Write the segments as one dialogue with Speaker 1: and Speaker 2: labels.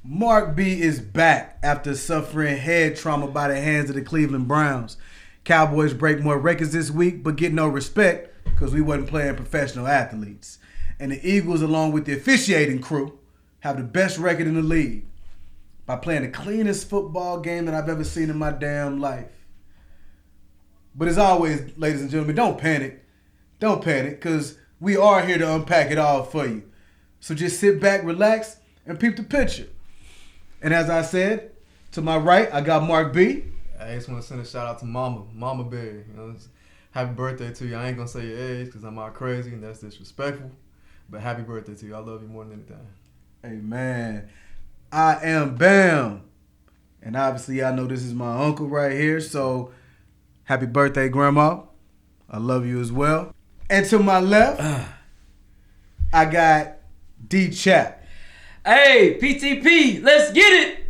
Speaker 1: Mark B is back after suffering head trauma by the hands of the Cleveland Browns. Cowboys break more records this week, but get no respect because we wasn't playing professional athletes. And the Eagles, along with the officiating crew, have the best record in the league by playing the cleanest football game that I've ever seen in my damn life. But as always, ladies and gentlemen, don't panic. Don't panic, because we are here to unpack it all for you. So just sit back, relax, and peep the picture. And as I said, to my right, I got Mark B.
Speaker 2: I just want to send a shout out to Mama Bear. Happy birthday to you. I ain't gonna say your age because I'm all crazy and that's disrespectful. But happy birthday to you. I love you more than anything.
Speaker 1: Amen. I am Bam. And obviously, I know this is my uncle right here. So happy birthday, Grandma. I love you as well. And to my left, I got D Chap.
Speaker 3: Hey, PTP, let's get it!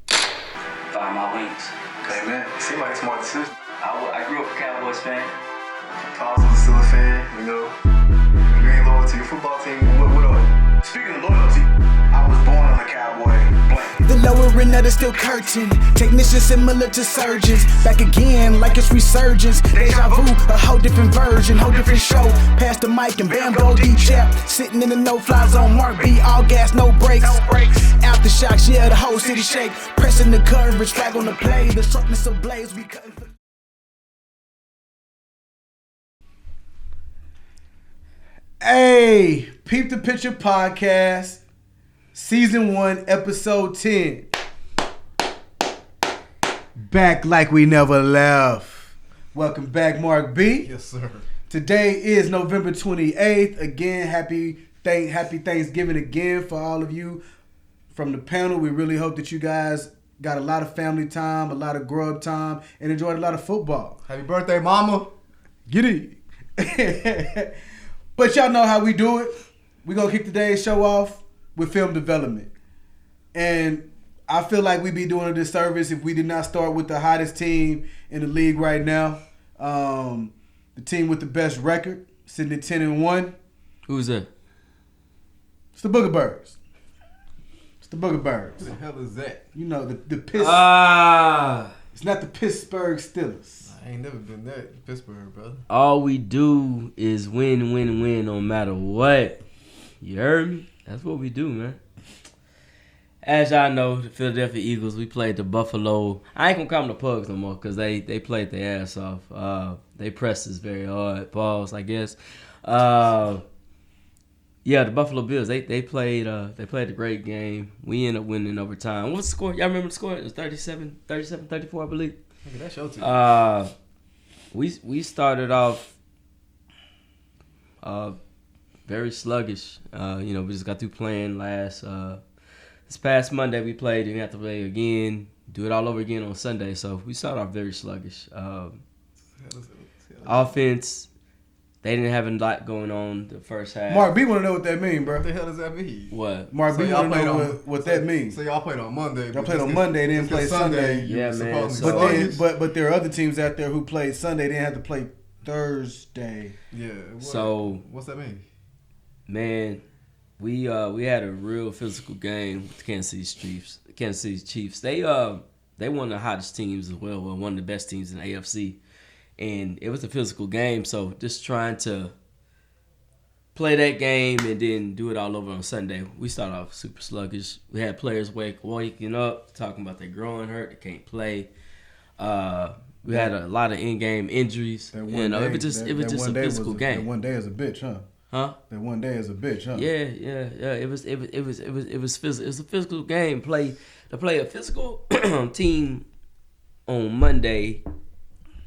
Speaker 4: Find my wings.
Speaker 2: Hey man, it seemed like a smart decision.
Speaker 4: I grew up a Cowboys fan.
Speaker 2: Paul's still a fan, you ain't loyal to your football team. What are you?
Speaker 5: Speaking of loyalty, I was born on the Cowboy blanket.
Speaker 6: The lowering of the steel curtain. Technicians similar to surgeons. Back again like it's resurgence. Deja vu, a whole different version, whole different show. Pass the mic and bam, go D-Chap. Sitting in the no-fly zone, Mark B, all gas, no brakes. Aftershocks, yeah, the whole city shake. Pressing the coverage, flag on the play. The sharpness of blades, we cutting for...
Speaker 1: Hey, Peep the Picture Podcast, Season 1, Episode 10. Back like we never left. Welcome back, Mark B.
Speaker 2: Yes, sir.
Speaker 1: Today is November 28th. Again, happy Thanksgiving again for all of you from the panel. We really hope that you guys got a lot of family time, a lot of grub time, and enjoyed a lot of football.
Speaker 2: Happy birthday, Mama.
Speaker 1: Get it. But y'all know how we do it. We're going to kick today's show off with film development. And I feel like we'd be doing a disservice if we did not start with the hottest team in the league right now. The team with the best record, sitting at 10-1.
Speaker 3: Who's that?
Speaker 1: It's the Booger Birds. It's the Booger Birds.
Speaker 2: Who the hell is that?
Speaker 1: You know, the piss. It's not the Pittsburgh Steelers.
Speaker 2: I ain't never been that in Pittsburgh, brother.
Speaker 3: All we do is win no matter what. You heard me? That's what we do, man. As y'all know, the Philadelphia Eagles, we played the Buffalo. I ain't gonna call them the Pugs no more because they played their ass off. They pressed us very hard. Balls, I guess. Yeah, the Buffalo Bills, they played a great game. We ended up winning overtime. What's the score? Y'all remember the score? It was 37-34, I believe.
Speaker 2: Look at that show too.
Speaker 3: We started off very sluggish. We just got through playing this past Monday we played, and we have to play again, do it all over again on Sunday. So we started off very sluggish. Offense, they didn't have a lot going on the first half.
Speaker 1: Mark B want to know what that mean, bro.
Speaker 2: What the hell does that mean?
Speaker 3: What?
Speaker 1: Mark B want to know what that means.
Speaker 2: So y'all played on Monday.
Speaker 1: Y'all played on Monday, didn't play Sunday.
Speaker 3: Yeah, man.
Speaker 1: But there are other teams out there who played Sunday. They didn't have to play Thursday.
Speaker 2: Yeah.
Speaker 3: So
Speaker 2: what's that mean?
Speaker 3: Man, we had a real physical game with the Kansas City Chiefs. They one of the hottest teams as well. One of the best teams in the AFC. And it was a physical game, so just trying to play that game and then do it all over on Sunday. We started off super sluggish. We had players waking up, talking about their groin hurt, they can't play. We had a lot of in-game injuries. It was just a physical game.
Speaker 1: That one day is a bitch, huh?
Speaker 3: Huh?
Speaker 1: That one day is a bitch, huh?
Speaker 3: Yeah. It was physical. It was a physical game. To play a physical team on Monday.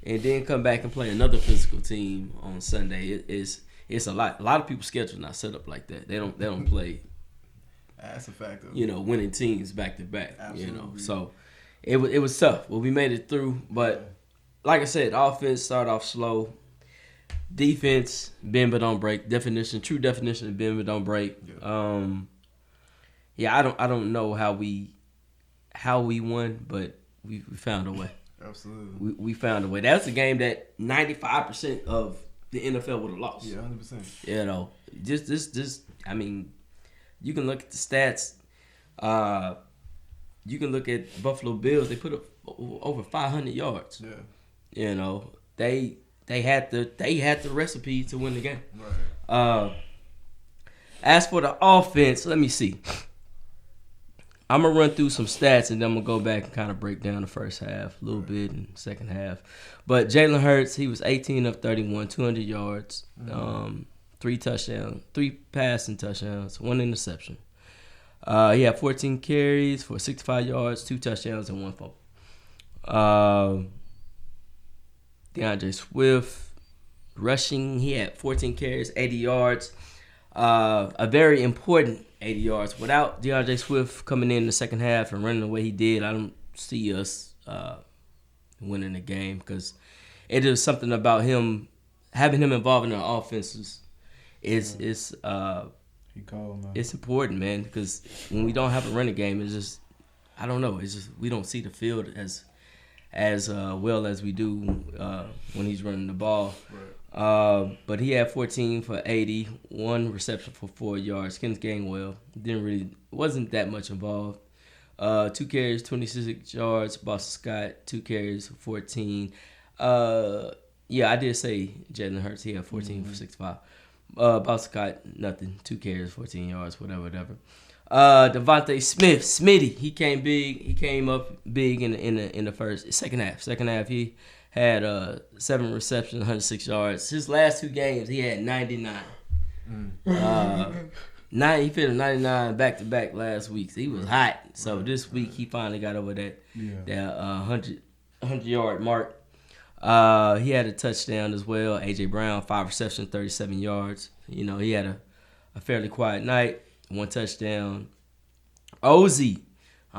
Speaker 3: And then come back and play another physical team on Sunday. It's a lot. A lot of people's schedule not set up like that. They don't play.
Speaker 2: That's a fact.
Speaker 3: Winning teams back to back.
Speaker 2: Absolutely.
Speaker 3: So it was tough. Well, we made it through. But like I said, offense started off slow. Defense, bend but don't break. True definition of bend but don't break.
Speaker 2: Yeah.
Speaker 3: I don't know how we won, but we found a way.
Speaker 2: Absolutely.
Speaker 3: We found a way. That's a game that 95% of the NFL would have lost.
Speaker 2: Yeah, 100%.
Speaker 3: Just I mean, you can look at the stats. You can look at Buffalo Bills. They put up over 500 yards.
Speaker 2: Yeah.
Speaker 3: You know, they had the recipe to win the game.
Speaker 2: Right.
Speaker 3: As for the offense, let me see. I'm gonna run through some stats and then I'm gonna go back and kind of break down the first half a little bit and second half. But Jalen Hurts, he was 18 of 31, 200 yards, 3 touchdowns, 3 passing touchdowns, 1 interception. He had 14 carries for 65 yards, 2 touchdowns, and 1 fumble. DeAndre Swift rushing, he had 14 carries, 80 yards. A very important 80 yards. Without DeAndre Swift coming in the second half and running the way he did, I don't see us winning the game because it is something about him having him involved in our offenses. It's important, man, because when we don't have a running game, it's just I don't know. It's just we don't see the field as well as we do when he's running the ball.
Speaker 2: Right.
Speaker 3: But he had 14 for 80, 1 reception for 4 yards. Kenneth Gainwell wasn't that much involved. 2 carries, 26 yards. Boston Scott, 2 carries, 14. Yeah, I did say Jalen Hurts. He had 14 for 65. Boston Scott, nothing. 2 carries, 14 yards, whatever. Devontae Smith, Smitty, he came big. He came up big in the second half. He had 7 receptions, 106 yards. His last 2 games, he had 99. He finished 99 back to back last week. So he was hot. So this week he finally got over that 100-yard mark. He had a touchdown as well. A.J. Brown, 5 receptions, 37 yards. You know, he had a fairly quiet night. 1 touchdown. OZ. I'm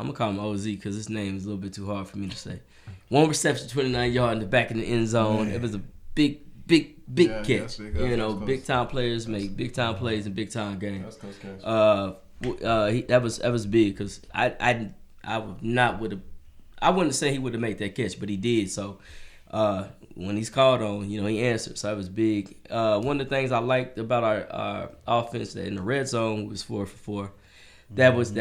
Speaker 3: going to call him OZ because his name is a little bit too hard for me to say. 1 reception, 29 yards in the back of the end zone. It was a big catch. Big time players make big time plays in big time games.
Speaker 2: That's catch.
Speaker 3: That was big because I wouldn't say he would have made that catch, but he did. So when he's called on, he answered. So that was big. One of the things I liked about our offense that in the red zone was 4 for 4. That was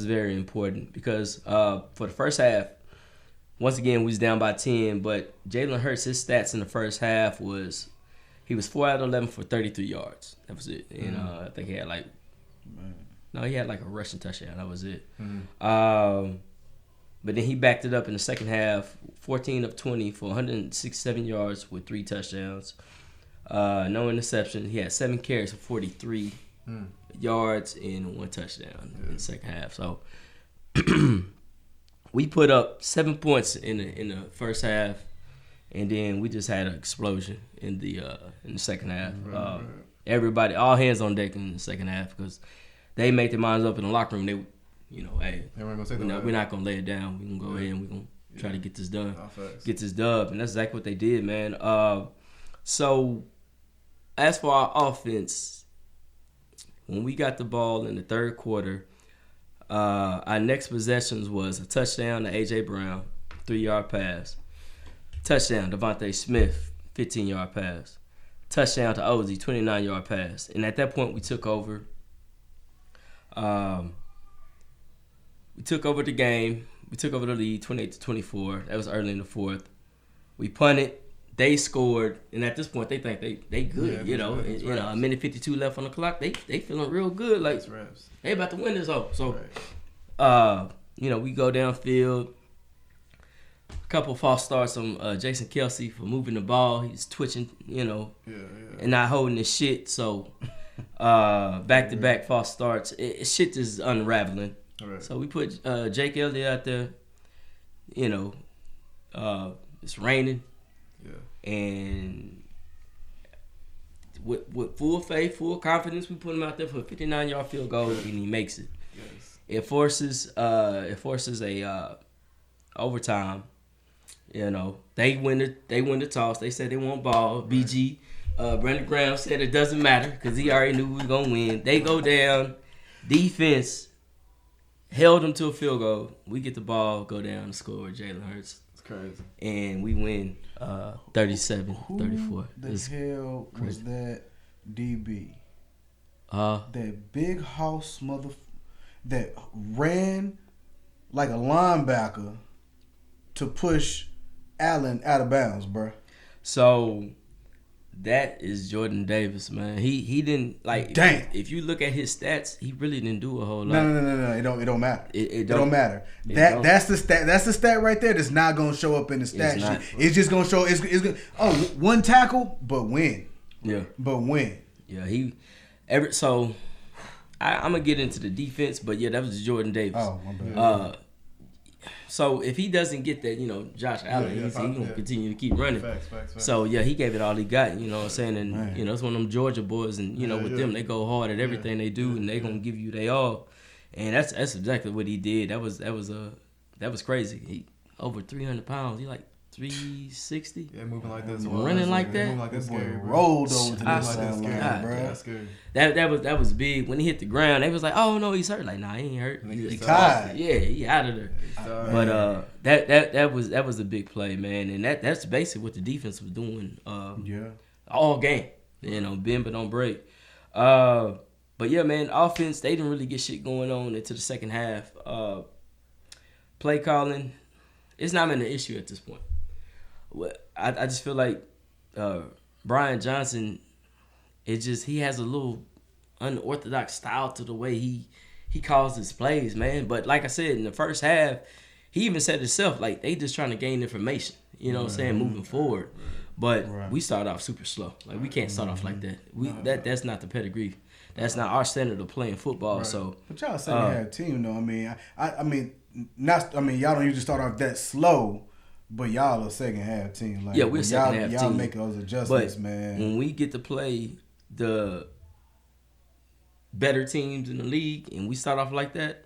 Speaker 3: very important because for the first half, once again we was down by 10. But Jalen Hurts, his stats in the first half he was 4 out of 11 for 33 yards. That was it. And I think he had he had a rushing touchdown. That was it. But then he backed it up in the second half, 14 of 20 for 167 yards with 3 touchdowns. No interception. He had 7 carries for 43 yards and 1 touchdown in the second half. So we put up 7 points in the first half, and then we just had an explosion in the second half. Everybody, all hands on deck in the second half because they made their minds up in the locker room. They we're not gonna lay it down. We're gonna go ahead and we're gonna try to get this done, get this dub, and that's exactly what they did, man. So as for our offense, when we got the ball in the third quarter, our next possessions was a touchdown to A.J. Brown, 3-yard pass. Touchdown, Devontae Smith, 15-yard pass. Touchdown to Ozzy, 29-yard pass. And at that point, we took over. We took over the game. We took over the lead, 28-24. That was early in the fourth. We punted. They scored, and at this point, they think they good. A minute 52 left on the clock. They feeling real good. Like they about to win this hoe. So, we go downfield. A couple false starts on Jason Kelsey for moving the ball. He's twitching, and not holding his shit. So, back-to-back false starts. Shit is unraveling. Right. So we put Jake Elliott out there. It's raining. Yeah. And with full faith, full confidence, we put him out there for a 59-yard field goal, and he makes it. Yes. It forces a overtime. They win the toss. They said they want ball. Right. BG, Brandon Graham said it doesn't matter because he already knew we were gonna win. They go down. Defense held them to a field goal. We get the ball, go down and score. Jalen Hurts.
Speaker 2: It's crazy.
Speaker 3: And we win 37-34.
Speaker 1: Who the hell was that DB? That big house that ran like a linebacker to push Allen out of bounds, bro.
Speaker 3: So that is Jordan Davis, man. He didn't like.
Speaker 1: Dang.
Speaker 3: If you look at his stats, he really didn't do a whole lot.
Speaker 1: No. It don't matter.
Speaker 3: It
Speaker 1: don't matter. That's the stat. That's the stat right there. That's not gonna show up in the stat sheet. It's just gonna show. It's gonna. Oh, one tackle, but win.
Speaker 3: Yeah.
Speaker 1: But win.
Speaker 3: Yeah. So I'm gonna get into the defense, but yeah, that was Jordan Davis.
Speaker 1: Oh, my bad.
Speaker 3: So if he doesn't get that, Josh Allen, he's gonna continue to keep running.
Speaker 2: Facts.
Speaker 3: So yeah, he gave it all he got. You know what I'm saying? And
Speaker 1: Man.
Speaker 3: it's one of them Georgia boys, and them, they go hard at everything they do, and they gonna give you they all. And that's exactly what he did. That was crazy. He over 300 pounds. He like 360.
Speaker 2: Yeah, moving like this.
Speaker 3: Running like that?
Speaker 2: Moving like this,
Speaker 1: Boy,
Speaker 2: scary, bro.
Speaker 1: rolled over to
Speaker 3: I
Speaker 1: this
Speaker 3: said,
Speaker 1: sideline,
Speaker 3: God,
Speaker 1: bro.
Speaker 2: That's scary.
Speaker 3: That was big. When he hit the ground, they was like, "Oh no, he's hurt." Like, nah, he ain't hurt.
Speaker 2: He
Speaker 1: tired.
Speaker 3: Yeah, he out of there. But that was a big play, man, and that's basically what the defense was doing.
Speaker 1: Yeah.
Speaker 3: All game, bend but don't break. But yeah, man, offense, they didn't really get shit going on into the second half. Play calling, it's not been an issue at this point. I just feel like Brian Johnson, he has a little unorthodox style to the way he calls his plays, man. But like I said, in the first half, he even said himself, like, they just trying to gain information, what I'm saying, moving forward. But we start off super slow. Like, we can't start off like that. That's not the pedigree. That's not our standard of playing football. So,
Speaker 1: but y'all second half team, though. I mean, y'all don't usually start off that slow. But y'all a second half team. Like,
Speaker 3: yeah, we're a second half team.
Speaker 1: Y'all make those adjustments,
Speaker 3: but
Speaker 1: man.
Speaker 3: When we get to play the better teams in the league and we start off like that.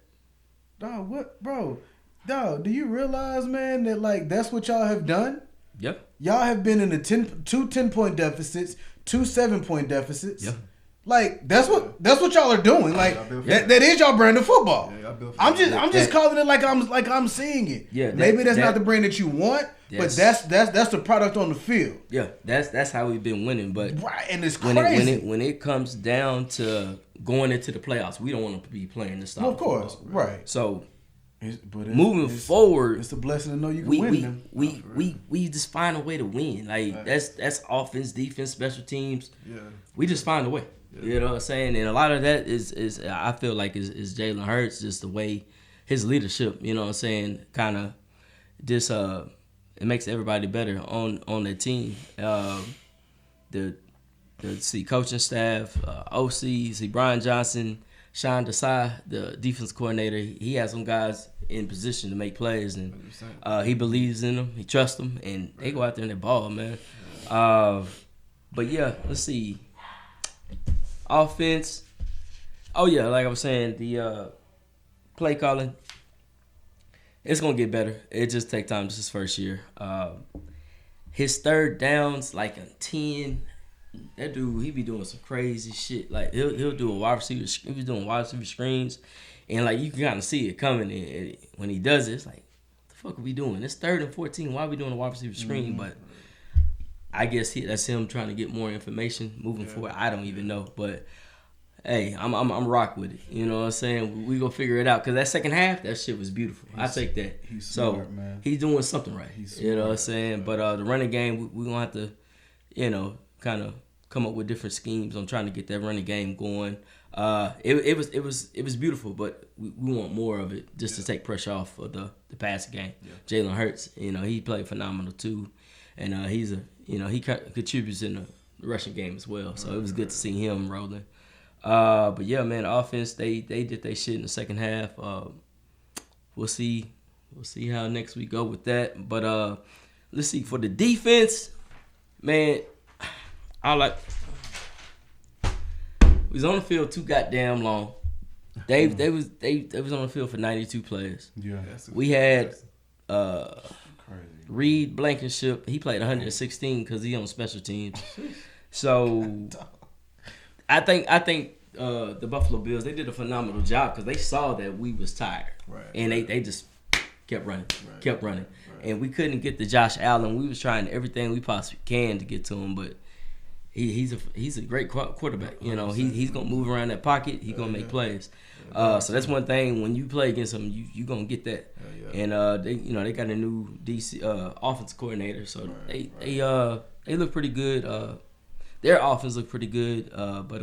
Speaker 1: Dog, what, bro? Dog, do you realize, man, that like that's what y'all have done?
Speaker 3: Yep. Y'all
Speaker 1: have been in the 2 10-point deficits, 2 7-point deficits.
Speaker 3: Yep.
Speaker 1: Like that's what y'all are doing. Like that is y'all brand of football.
Speaker 2: Yeah,
Speaker 1: I'm just calling it like I'm seeing it.
Speaker 3: Yeah.
Speaker 1: Maybe that's not the brand that you want, but that's the product on the field.
Speaker 3: Yeah, that's how we've been winning. But
Speaker 1: right, and it's crazy
Speaker 3: when it comes down to going into the playoffs, we don't want to be playing this style.
Speaker 1: Well, of course,
Speaker 3: football.
Speaker 1: right.
Speaker 3: So
Speaker 1: moving
Speaker 3: forward,
Speaker 1: it's a blessing to know you can win them.
Speaker 3: We just find a way to win. Like that's offense, defense, special teams.
Speaker 2: Yeah,
Speaker 3: we just find a way. Yeah. You know what I'm saying? And a lot of that is I feel like is Jalen Hurts, just the way his leadership, you know what I'm saying, kind of just it makes everybody better on that team. The coaching staff, OCs, Brian Johnson, Sean Desai, the defense coordinator, he has some guys in position to make plays, and he believes in them, he trusts them, and they go out there and they ball, man. But yeah, let's see. Offense. Oh yeah, like I was saying, the play calling. It's gonna get better. It just take time. This is his first year. His third downs, like a 10. That dude, he be doing some crazy shit. Like he'll do a wide receiver. He was doing wide receiver screens, and like you can kind of see it coming. And when he does it, it's like, what the fuck are we doing? It's 3rd and 14. Why are we doing a wide receiver screen? But I guess that's him trying to get more information moving forward. I don't even know, but hey, I'm rock with it. You know what I'm saying? We gonna figure it out, because that second half, that shit was beautiful. I take that.
Speaker 1: He's smart,
Speaker 3: so
Speaker 1: man.
Speaker 3: He's doing something right. You know what I'm saying? But the running game, we gonna have to, kind of come up with different schemes on trying to get that running game going. It was beautiful, but we want more of it just to take pressure off of the passing game. Yeah. Jalen Hurts, he played phenomenal too, and he's he contributes in the rushing game as well. So it was good to see him rolling. But yeah, man, offense, they did their shit in the second half. We'll see how next week go with that. But let's see, for the defense, man, we was on the field too goddamn long. They was on the field for 92 players.
Speaker 1: Yeah.
Speaker 3: We had Reed Blankenship. He played 116 because he on special teams. So I think the Buffalo Bills, they did a phenomenal job because they saw that we was tired, and they just kept running. And we couldn't get to Josh Allen. We was trying everything we possibly can to get to him, but he's a great quarterback. He's gonna move around that pocket. He's gonna make plays. So that's one thing when you play against them, you gonna get that. And they got a new DC offensive coordinator, so they look pretty good. Their offense look pretty good, but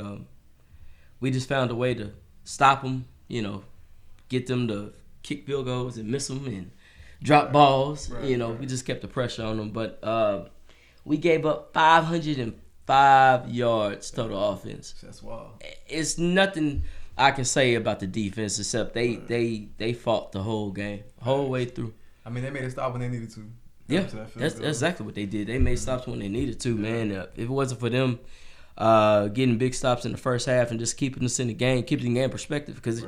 Speaker 3: we just found a way to stop them. Get them to kick field goals and miss them and drop balls. We just kept the pressure on them, but we gave up 505 yards total offense.
Speaker 2: That's wild.
Speaker 3: It's nothing I can say about the defense except they fought the whole game, whole way through.
Speaker 2: I mean, they made a stop when they needed to.
Speaker 3: Yeah, that's exactly what they did. They made stops when they needed to, man. If it wasn't for them getting big stops in the first half and just keeping us in the game, keeping the game perspective, because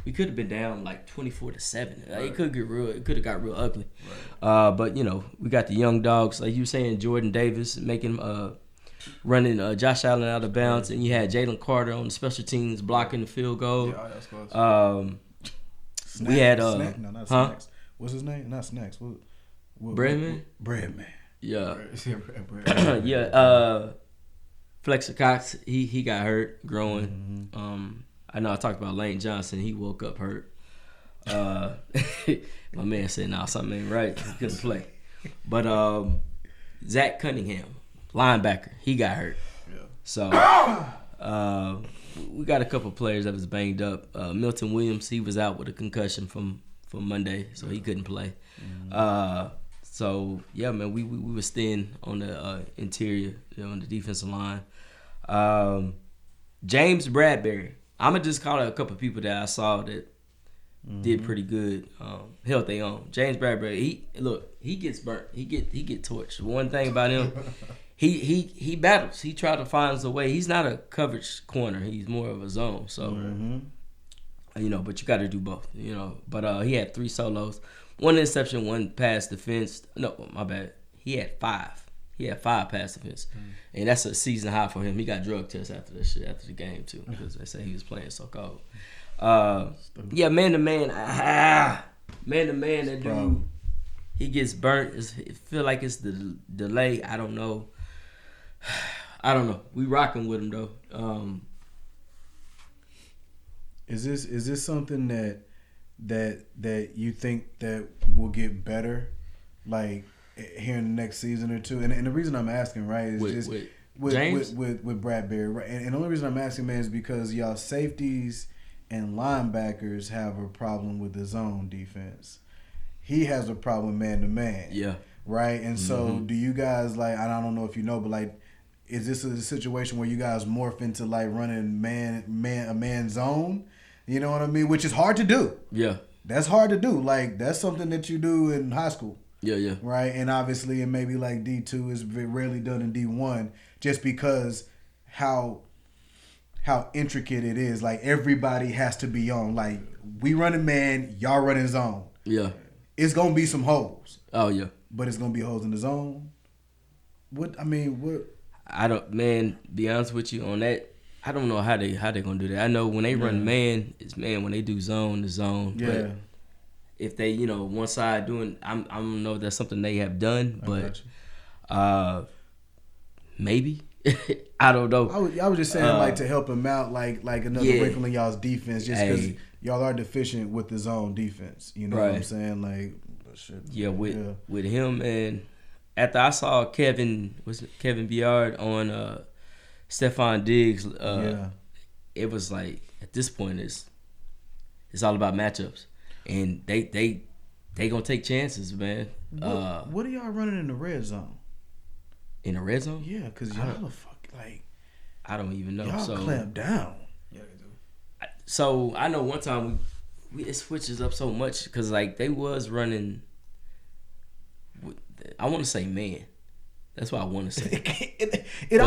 Speaker 3: we could have been down like 24-7. It could have got real ugly. But we got the young dogs, like you were saying, Jordan Davis making running Josh Allen out of bounds, and you had Jalen Carter on the special teams blocking the field goal.
Speaker 2: Yeah, that's close.
Speaker 1: We had not Snacks. What's his name? Not Snacks. What
Speaker 3: Breadman?
Speaker 1: Breadman.
Speaker 3: Yeah.
Speaker 2: Bread.
Speaker 3: Yeah. Fletcher Cox, he got hurt growing. I know I talked about Lane Johnson. He woke up hurt. My man said, "Nah, something ain't right. He couldn't play." But Zach Cunningham, linebacker, he got hurt.
Speaker 2: Yeah.
Speaker 3: So we got a couple players that was banged up. Milton Williams, he was out with a concussion from Monday, so he couldn't play. So yeah, man, we was thin on the interior, on the defensive line. James Bradbury, I'm gonna just call out a couple of people that I saw that did pretty good, held their own. James Bradbury, he gets burnt, he get torched. One thing about him, he battles. He tries to find a way. He's not a coverage corner. He's more of a zone. So but you got to do both. But he had 3 solos. 1 interception, 1 pass defense. No, my bad. He had 5. He had 5 pass defense. And that's a season high for him. He got drug tests after this shit, after the game, too, because they say he was playing so cold. Yeah, man-to-man. Man-to-man, that dude, he gets burnt. It feel like it's the delay. I don't know. We rocking with him, though.
Speaker 1: Is this something that you think that will get better, like here in the next season or two? And the reason I'm asking, right, is with Bradbury, right? And the only reason I'm asking, man, is because y'all safeties and linebackers have a problem with the zone defense. He has a problem man to man. Yeah. Right? And so do you guys, like, I don't know if you know, but like, is this a situation where you guys morph into like running a man zone? You know what I mean? Which is hard to do. Yeah. That's hard to do. Like, that's something that you do in high school. Yeah. Right? And obviously in maybe like D2 is rarely done in D1 just because how intricate it is. Like, everybody has to be on. Like, we running man, y'all running zone. Yeah. It's going to be some holes. Oh, yeah. But it's going to be holes in the zone.
Speaker 3: I don't, man, be honest with you on that. I don't know how they gonna do that. I know when they run man, it's man. When they do zone, the zone. Yeah. But if they, one side doing, I don't know if that's something they have done, but maybe. I don't know.
Speaker 1: I was just saying, like, to help him out, like another wrinkle in y'all's defense, just because y'all are deficient with the zone defense. You know what I'm saying? Like, shit.
Speaker 3: Yeah, with him, and after I saw Kevin Biard on Stephon Diggs, it was like, at this point it's all about matchups, and they gonna take chances, man.
Speaker 1: What are y'all running in the red zone?
Speaker 3: In the red zone?
Speaker 1: Yeah, because y'all
Speaker 3: I don't even know.
Speaker 1: Y'all clamp down.
Speaker 2: Yeah, they do.
Speaker 3: So I know one time it switches up so much because like they was running. I want to say man. That's what I want to say.
Speaker 1: it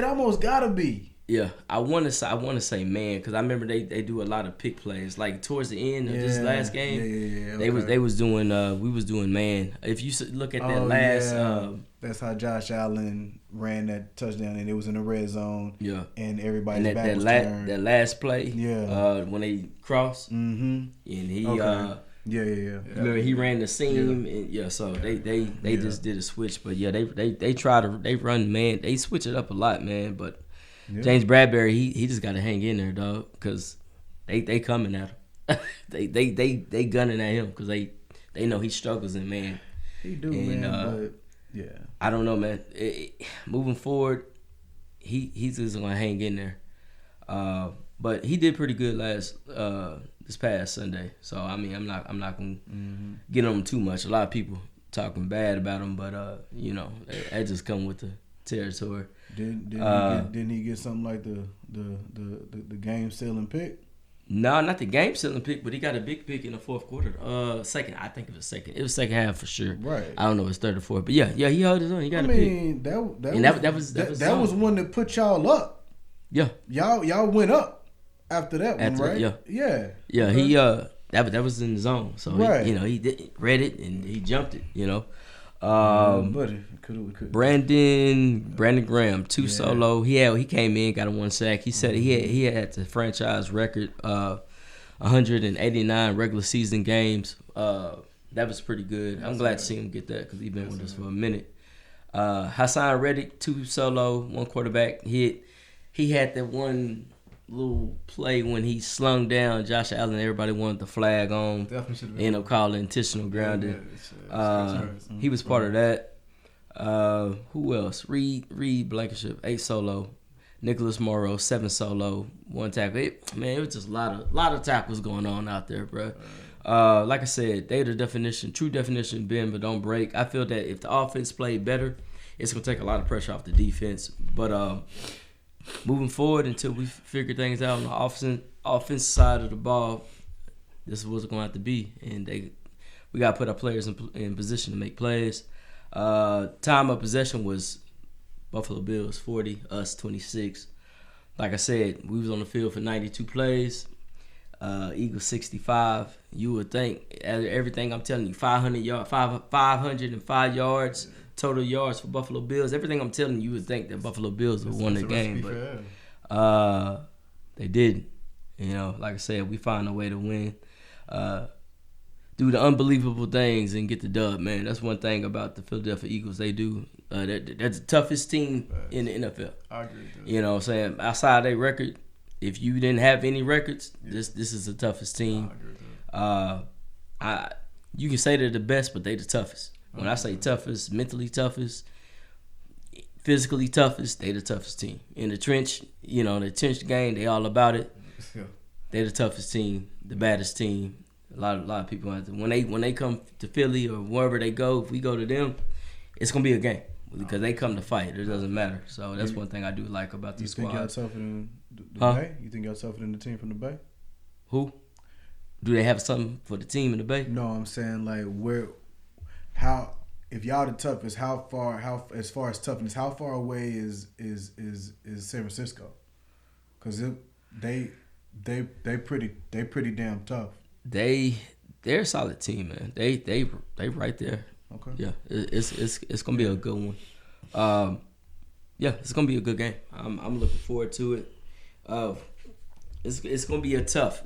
Speaker 1: almost gotta be.
Speaker 3: Yeah, I want to say man because I remember they do a lot of pick plays. Like towards the end of this last game, they was doing we was doing man. If you look at that last,
Speaker 1: that's how Josh Allen ran that touchdown, and it was in the red zone. Yeah, and everybody's
Speaker 3: and
Speaker 1: back was turned.
Speaker 3: That last play. Yeah, when they crossed. Mm-hmm. And he.
Speaker 1: Yeah.
Speaker 3: Remember he ran the seam, and so they just did a switch, but they run man, they switch it up a lot, man. But James Bradbury, he just got to hang in there, dog, because they coming at him. they gunning at him because they know he struggles in man.
Speaker 1: He do,
Speaker 3: and,
Speaker 1: man. But yeah,
Speaker 3: I don't know, man. Moving forward, he's just gonna hang in there. But he did pretty good this past Sunday. So I mean, I'm not gonna get on him too much. A lot of people talking bad about him, but that just come with the territory.
Speaker 1: Didn't he get something like the game sealing pick?
Speaker 3: No, not the game sealing pick, but he got a big pick in the fourth quarter. Second, I think it was second. It was second half for sure.
Speaker 1: Right.
Speaker 3: I don't know, it's third or fourth, but yeah, he held his own. He got a pick.
Speaker 1: That was one that put y'all up.
Speaker 3: Yeah.
Speaker 1: Y'all went up after that one, right?
Speaker 3: Yeah.
Speaker 1: Yeah.
Speaker 3: Yeah.
Speaker 1: Okay.
Speaker 3: He that was in the zone, so
Speaker 1: right.
Speaker 3: he read it and he jumped it.
Speaker 1: But it could.
Speaker 3: Brandon Graham, 2 solo. He came in, got a 1 sack. He said he had the franchise record 189 regular season games. That was pretty good. I'm glad to see him get that because he's been with us for a minute. Hassan Reddick, 2 solo, 1 quarterback hit. He had that one little play when he slung down Josh Allen. Everybody wanted the flag on.
Speaker 2: Definitely should have been.
Speaker 3: Ended up calling intentional grounding. He was part of that. Who else? Reed Blankenship, 8 solo. Nicholas Morrow, 7 solo, 1 tackle. It was just a lot of tackles going on out there, bro. Like I said, they the true definition, bend but don't break. I feel that if the offense played better, it's gonna take a lot of pressure off the defense. But moving forward, until we figure things out on the offensive side of the ball, this is what's gonna have to be, and we gotta put our players in position to make plays. Time of possession was Buffalo Bills 40, us 26. Like I said, we was on the field for 92 plays. Eagles 65. You would think everything I'm telling you, 505 yards total yards for Buffalo Bills. Everything I'm telling you would think that Buffalo Bills would won the game, but they didn't. Like I said, we found a way to win. Do the unbelievable things and get the dub, man. That's one thing about the Philadelphia Eagles. They do. They're the toughest team in the NFL.
Speaker 2: I agree with that.
Speaker 3: You know what I'm saying? Outside their record, if you didn't have any records, this is the toughest team.
Speaker 2: I agree with that.
Speaker 3: You can say they're the best, but they the toughest. When I say toughest, mentally toughest, physically toughest, they the toughest team. In the trench, the trench game, they all about it.
Speaker 2: Yeah.
Speaker 3: They the toughest team, the baddest team. A lot of people have to, when they come to Philly or wherever they go, if we go to them, it's gonna be a game because they come to fight. It doesn't matter. So that's one thing I do like about the squad.
Speaker 1: You think y'all tougher than the Bay? You think y'all tougher than the team from the Bay?
Speaker 3: Who? Do they have something for the team in the Bay?
Speaker 1: No, I'm saying like if y'all the toughest, as far as toughness, how far away is San Francisco? Because they pretty damn tough.
Speaker 3: They're a solid team, man. They right there.
Speaker 1: Okay.
Speaker 3: Yeah, it's gonna be a good one. Yeah, it's gonna be a good game. I'm looking forward to it. It's gonna be a tough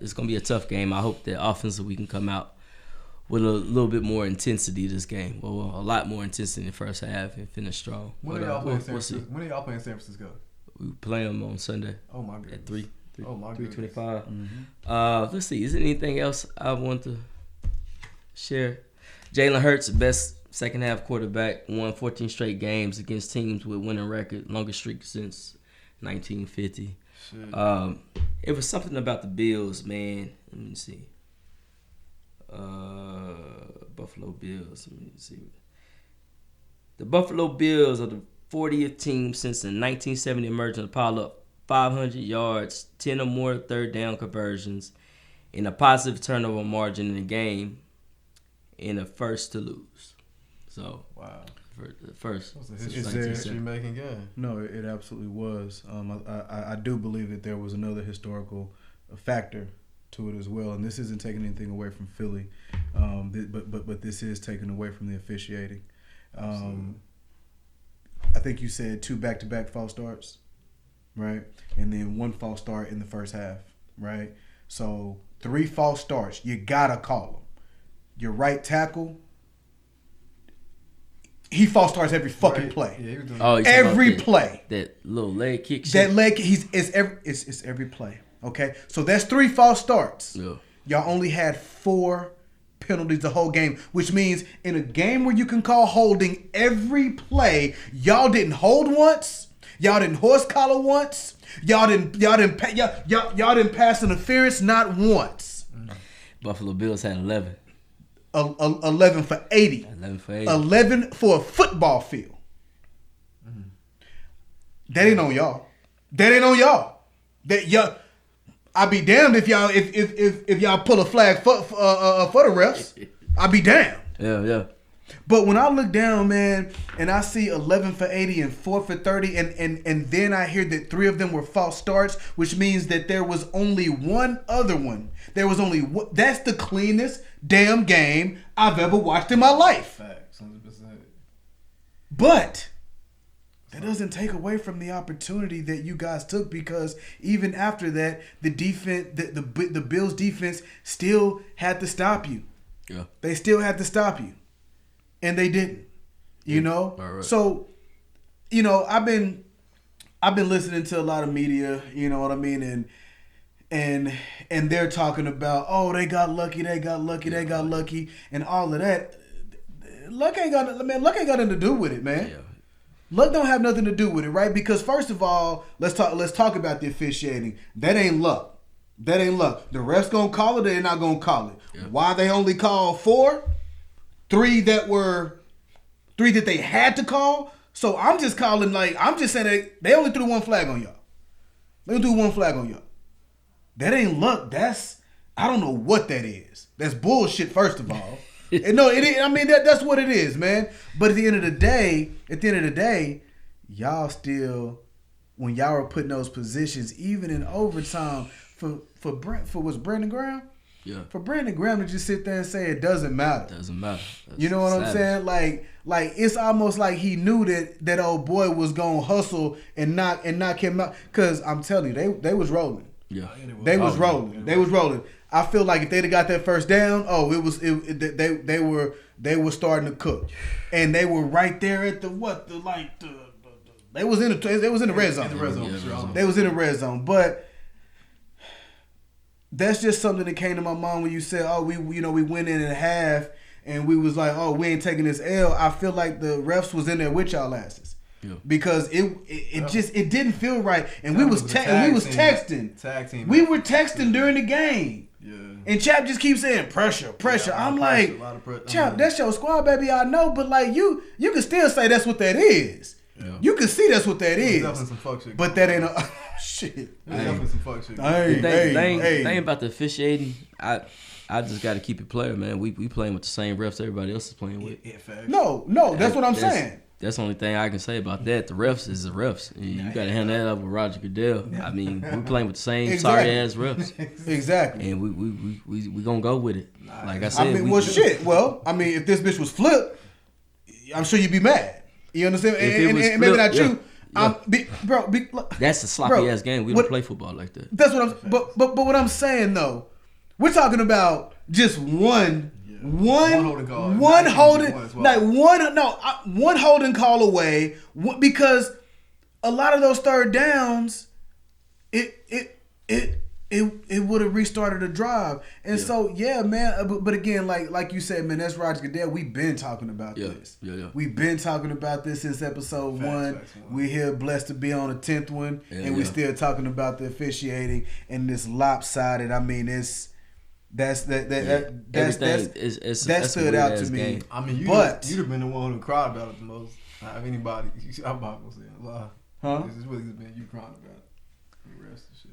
Speaker 3: game. I hope that offensively we can come out with a little bit more intensity this game. Well, a lot more intensity in the first half and finish strong.
Speaker 2: When are y'all playing San Francisco?
Speaker 3: We play them on Sunday.
Speaker 2: Oh my goodness.
Speaker 3: At 3.
Speaker 2: Oh my goodness.
Speaker 3: 3:25. Mm-hmm. Let's see. Is there anything else I want to share? Jalen Hurts, best second half quarterback, won 14 straight games against teams with winning record, longest streak since 1950. It was something about the Bills, man. Let me see. Buffalo Bills. Let me see. The Buffalo Bills are the 40th team since the 1970 emergence to pile up 500 yards, 10 or more third down conversions, and a positive turnover margin in the game, and a first to lose. So,
Speaker 2: wow.
Speaker 3: For the first.
Speaker 2: It's a history-making game.
Speaker 1: No, it absolutely was. I do believe that there was another historical factor to it as well, and this isn't taking anything away from Philly, but this is taken away from the officiating. I think you said 2 back-to-back false starts, right? And then 1 false start in the first half, right? So 3 false starts. You gotta call them. Your right tackle, he false starts every fucking play.
Speaker 2: Yeah,
Speaker 1: every play.
Speaker 3: That little leg kick.
Speaker 1: That leg, it's every play. Okay, so that's 3 false starts.
Speaker 3: Yeah.
Speaker 1: Y'all only had 4 penalties the whole game, which means in a game where you can call holding every play, y'all didn't hold once, y'all didn't horse collar once, y'all didn't pass interference not once.
Speaker 3: Buffalo Bills had 11.
Speaker 1: 11 for 80.
Speaker 3: 11 for 80.
Speaker 1: 11 for a football field. That ain't on y'all. That ain't on y'all. That y'all. I'd be damned if y'all if y'all pull a flag for the refs. I'd be damned.
Speaker 3: Yeah.
Speaker 1: But when I look down, man, and I see 11 for 80 and 4 for 30, and then I hear that 3 of them were false starts, which means that there was only one other one. There was only one. That's the cleanest damn game I've ever watched in my life.
Speaker 2: Facts, 100%.
Speaker 1: But that doesn't take away from the opportunity that you guys took, because even after that, the defense, the Bills defense still had to stop you.
Speaker 3: Yeah.
Speaker 1: They still had to stop you, and they didn't. You know.
Speaker 3: All right.
Speaker 1: So, you know, I've been listening to a lot of media. You know what I mean, and they're talking about, oh, they got lucky, and all of that. Luck ain't got nothing to do with it, man.
Speaker 3: Yeah.
Speaker 1: Luck don't have nothing to do with it, right? Because first of all, let's talk about the officiating. That ain't luck. The refs gonna call it, they're not gonna call it.
Speaker 3: Yeah.
Speaker 1: Why they only call 4? 3 that they had to call. So I'm just calling, I'm just saying they only threw 1 flag on y'all. That ain't luck. I don't know what that is. That's bullshit, first of all. No, it is. I mean, that's what it is, man. But at the end of the day, y'all still, when y'all were put in those positions, even in overtime, for what's Brandon Graham?
Speaker 3: Yeah.
Speaker 1: For Brandon Graham to just sit there and say it doesn't matter.
Speaker 3: Doesn't matter.
Speaker 1: You know what I'm saying? Like it's almost like he knew that old boy was gonna hustle and knock him out. Cause I'm telling you, they was rolling.
Speaker 3: Yeah.
Speaker 1: They was rolling. I feel like if they'd have got that first down, they were starting to cook, and they were right there at they was in the red zone. They was in the red zone, but that's just something that came to my mind when you said, oh, we went in at half and we was like, oh, we ain't taking this L. I feel like the refs was in there with y'all asses. Yeah. Because it didn't feel right, and we was texting.
Speaker 2: Tag team.
Speaker 1: We were texting during the game.
Speaker 2: Yeah.
Speaker 1: And Chap just keeps saying pressure. I'm like, Chap, that's your squad, baby. I know, but you can still say that's what that is. Yeah. You can see that's what that is.
Speaker 2: Definitely some fuck shit.
Speaker 1: But that ain't a shit.
Speaker 2: Definitely some fuck shit.
Speaker 3: Thing about the officiating, I just got to keep it player, man. We playing with the same refs everybody else is playing with.
Speaker 1: No, that's what I'm saying.
Speaker 3: That's the only thing I can say about that. The refs is the refs. You got to hand that up with Roger Goodell. I mean, we playing with the same sorry ass refs.
Speaker 1: Exactly.
Speaker 3: And we gonna go with it. Like I said.
Speaker 1: Well, if this bitch was flipped, I'm sure you'd be mad. You understand? And maybe not you. Look,
Speaker 3: that's a sloppy ass game. We don't play football like that.
Speaker 1: That's what I'm. But what I'm saying though, we're talking about just one holding call away, because a lot of those third downs, it would have restarted the drive. And so man. But again, like you said, man, that's Roger Goodell. We've been talking about this. Yeah. We've been talking about this since episode 1. We here blessed to be on the 10th one, and we still talking about the officiating and this lopsided. I mean, that stood out to me.
Speaker 3: Game.
Speaker 2: I mean, you'd have been the one who cried about it the most. Out of anybody, I'm not gonna say a lie.
Speaker 1: Huh?
Speaker 2: It's really just been you crying about the rest of shit.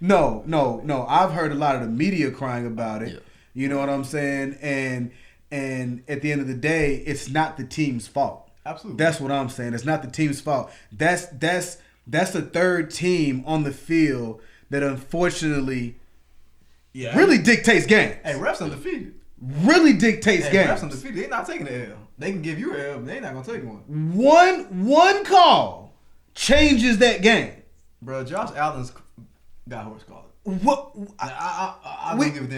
Speaker 1: No. I've heard a lot of the media crying about it. Yeah. You know what I'm saying? And at the end of the day, it's not the team's fault.
Speaker 2: Absolutely.
Speaker 1: That's what I'm saying. It's not the team's fault. That's the third team on the field that unfortunately really dictates games.
Speaker 2: Hey, refs undefeated.
Speaker 1: Really dictates games.
Speaker 2: Refs undefeated. They're not taking the L. They can give you an L, but they're not gonna take one.
Speaker 1: One call changes that game.
Speaker 2: Bro, Josh Allen's got horse collar.
Speaker 1: What?
Speaker 2: We
Speaker 1: can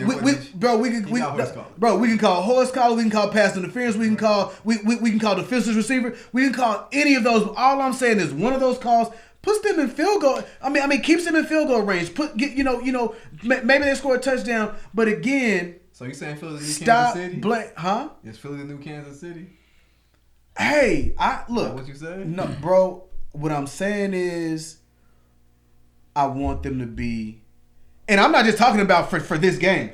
Speaker 1: call horse collar. We can call pass interference. We can call defensive receiver. We can call any of those. All I'm saying is one of those calls puts them in field goal. I mean, keeps them in field goal range. Maybe they score a touchdown, but again,
Speaker 2: So you saying Philly the new Kansas City?
Speaker 1: Huh?
Speaker 2: Is Philly the new Kansas City?
Speaker 1: Hey, look.
Speaker 2: What you say?
Speaker 1: No, bro. What I'm saying is, I want them to be, and I'm not just talking about for this game.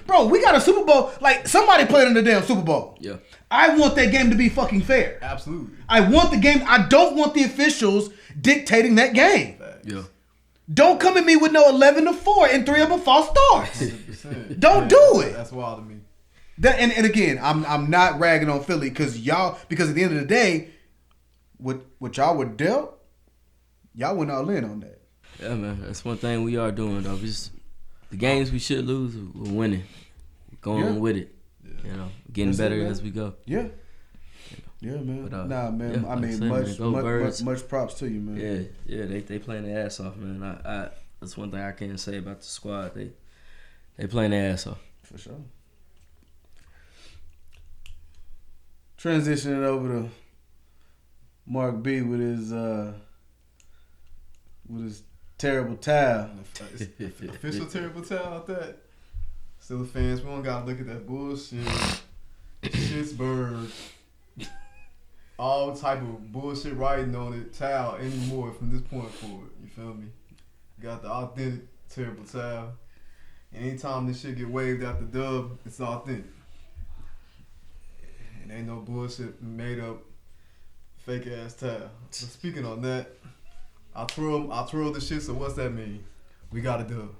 Speaker 1: Bro, we got a Super Bowl. Like somebody played in the damn Super Bowl.
Speaker 3: Yeah.
Speaker 1: I want that game to be fucking fair.
Speaker 2: Absolutely.
Speaker 1: I want the game. I don't want the officials dictating that game.
Speaker 3: Yeah.
Speaker 1: Don't come at me with no 11-4 and 3 of them false starts.
Speaker 2: 100%.
Speaker 1: Don't do it.
Speaker 2: That's wild to me.
Speaker 1: And again, I'm not ragging on Philly because at the end of the day, what y'all were dealt, y'all went all in on that.
Speaker 3: Yeah, man. That's one thing we are doing, though. The games we should lose, we're winning. We're going with it. You know, getting
Speaker 1: That's
Speaker 3: better
Speaker 1: it,
Speaker 3: as we go.
Speaker 1: Yeah. Yeah, man.
Speaker 3: But,
Speaker 1: nah, man.
Speaker 3: yeah,
Speaker 1: I
Speaker 3: like I
Speaker 1: mean,
Speaker 3: said, man,
Speaker 1: much props to you, man.
Speaker 3: Yeah. They playing their ass off, man. I that's one thing I can't say about the squad. They playing their ass off.
Speaker 1: For sure. Transitioning over to Mark B with his terrible towel.
Speaker 2: Official terrible towel out that. Still fans, we don't gotta look at that bullshit. Pittsburgh. All type of bullshit writing on it, towel anymore from this point forward. You feel me? Got the authentic terrible towel. And anytime this shit get waved out the dub, it's authentic. And ain't no bullshit made up fake ass towel. So speaking on that, I twirl the shit, so what's that mean? We got a dub.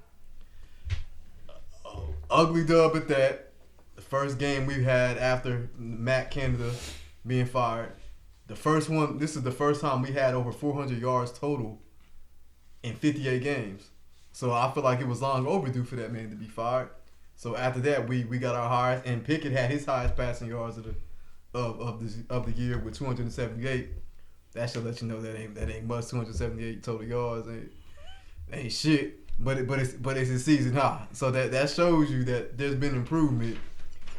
Speaker 2: Ugly dub at that. The first game we had after Matt Canada being fired. The first one, this is the first time we had over 400 yards total in 58 games. So I feel like it was long overdue for that man to be fired. So after that, we got our highest, and Pickett had his highest passing yards of the year with 278. That should let you know that ain't much. 278 total yards ain't shit. But it's his season high. So that shows you that there's been improvement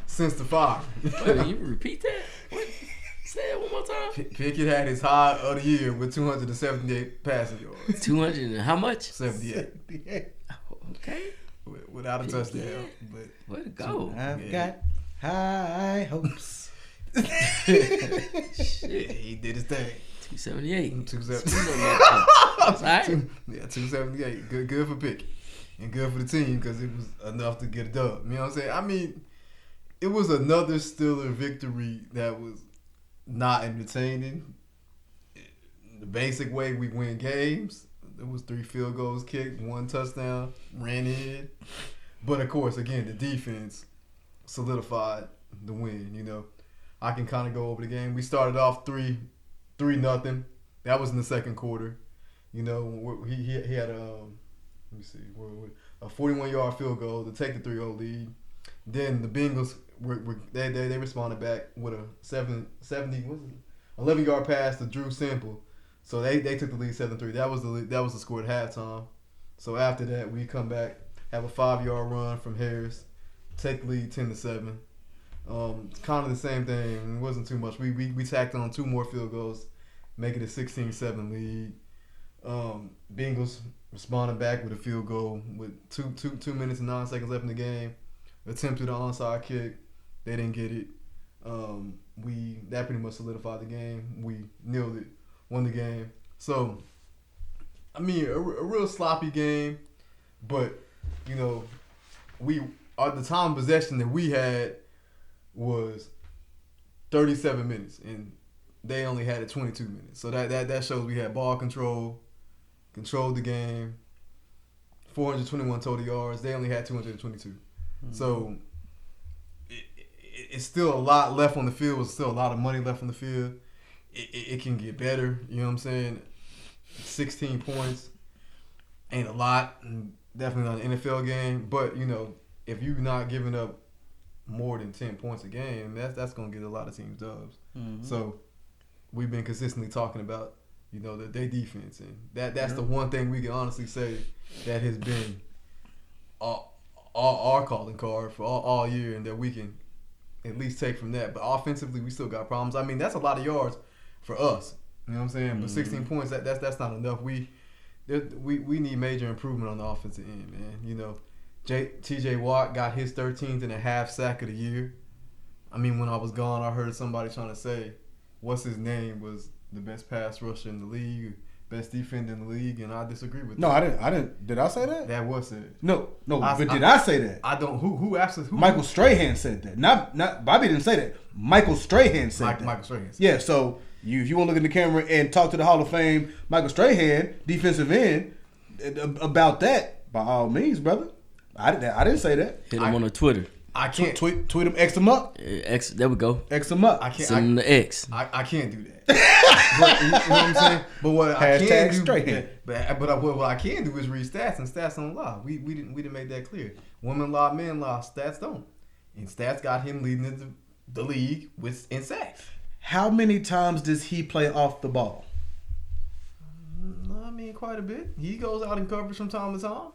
Speaker 2: since the fire.
Speaker 3: Wait, you repeat that? What? Say it one more time.
Speaker 2: Pickett had his high of the year with 278 passing yards.
Speaker 3: 200 and how much?
Speaker 2: 78.
Speaker 3: Okay.
Speaker 2: Without a touchdown. But
Speaker 3: Way to go.
Speaker 1: I've got high hopes.
Speaker 3: Shit.
Speaker 2: he did his thing.
Speaker 3: 278.
Speaker 2: 278.
Speaker 3: That's all right.
Speaker 2: 278. Good for Pickett. And good for the team because it was enough to get a dub. You know what I'm saying? I mean, it was another Steeler victory that was not entertaining. The basic way we win games, it was 3 field goals kicked, 1 touchdown, ran in. But of course, again, the defense solidified the win. You know, I can kind of go over the game. We started off 3-0. That was in the second quarter. You know, he had a 41-yard field goal to take the 3-0 lead. Then the Bengals they responded back with a 11-yard pass to Drew Sample. So they took the lead 7-3. That was the score at halftime. So after that, we come back, have a 5-yard run from Harris, take the lead 10-7. Kind of the same thing. It wasn't too much. We tacked on 2 more field goals, make it a 16-7 lead. Bengals responded back with a field goal with 2 minutes and 9 seconds left in the game. Attempted an onside kick. They didn't get it. That pretty much solidified the game. We nailed it, won the game. So, I mean, a real sloppy game, but you know, the time of possession that we had was 37 minutes, and they only had it 22 minutes. So that shows we had ball control, controlled the game. 421 total yards. They only had 222. Mm-hmm. So it's still a lot left on the field. It's still a lot of money left on the field. It can get better. You know what I'm saying? 16 points ain't a lot. Definitely not an NFL game. But, you know, if you're not giving up more than 10 points a game, that's going to get a lot of teams dubs. Mm-hmm. So we've been consistently talking about, you know, their defense. And that's the one thing we can honestly say that has been our calling card for all year, and that we can at least take from that. But offensively, we still got problems. I mean, that's a lot of yards for us. You know what I'm saying? But 16 points, that's not enough. We need major improvement on the offensive end, man. You know, T.J. Watt got his 13th and a half sack of the year. I mean, when I was gone, I heard somebody trying to say, what's his name was the best pass rusher in the league, best defender in the league, and I disagree with that.
Speaker 1: No, I didn't. Did I say that?
Speaker 2: That was said.
Speaker 1: No. But did I say that?
Speaker 2: I don't. Who actually? Who?
Speaker 1: Michael Strahan said that. Not Bobby didn't say that. Michael Strahan said that.
Speaker 2: Michael Strahan.
Speaker 1: Yeah. So if you want to look in the camera and talk to the Hall of Fame, Michael Strahan, defensive end, about that, by all means, brother. I didn't say that.
Speaker 3: Hit him on the Twitter.
Speaker 2: I can't
Speaker 1: tweet him, X him up.
Speaker 3: X, there we go.
Speaker 1: X him up.
Speaker 2: I can't.
Speaker 3: Send him the X.
Speaker 2: I can't do that. But, you know what I'm saying? But what I can do,
Speaker 1: Strahan.
Speaker 2: but what I can do is read stats, and stats don't lie. We didn't make that clear. Women lie, men lie. Stats don't. And stats got him leading the league in sacks.
Speaker 1: How many times does he play off the ball?
Speaker 2: I mean, quite a bit. He goes out in coverage from time to time.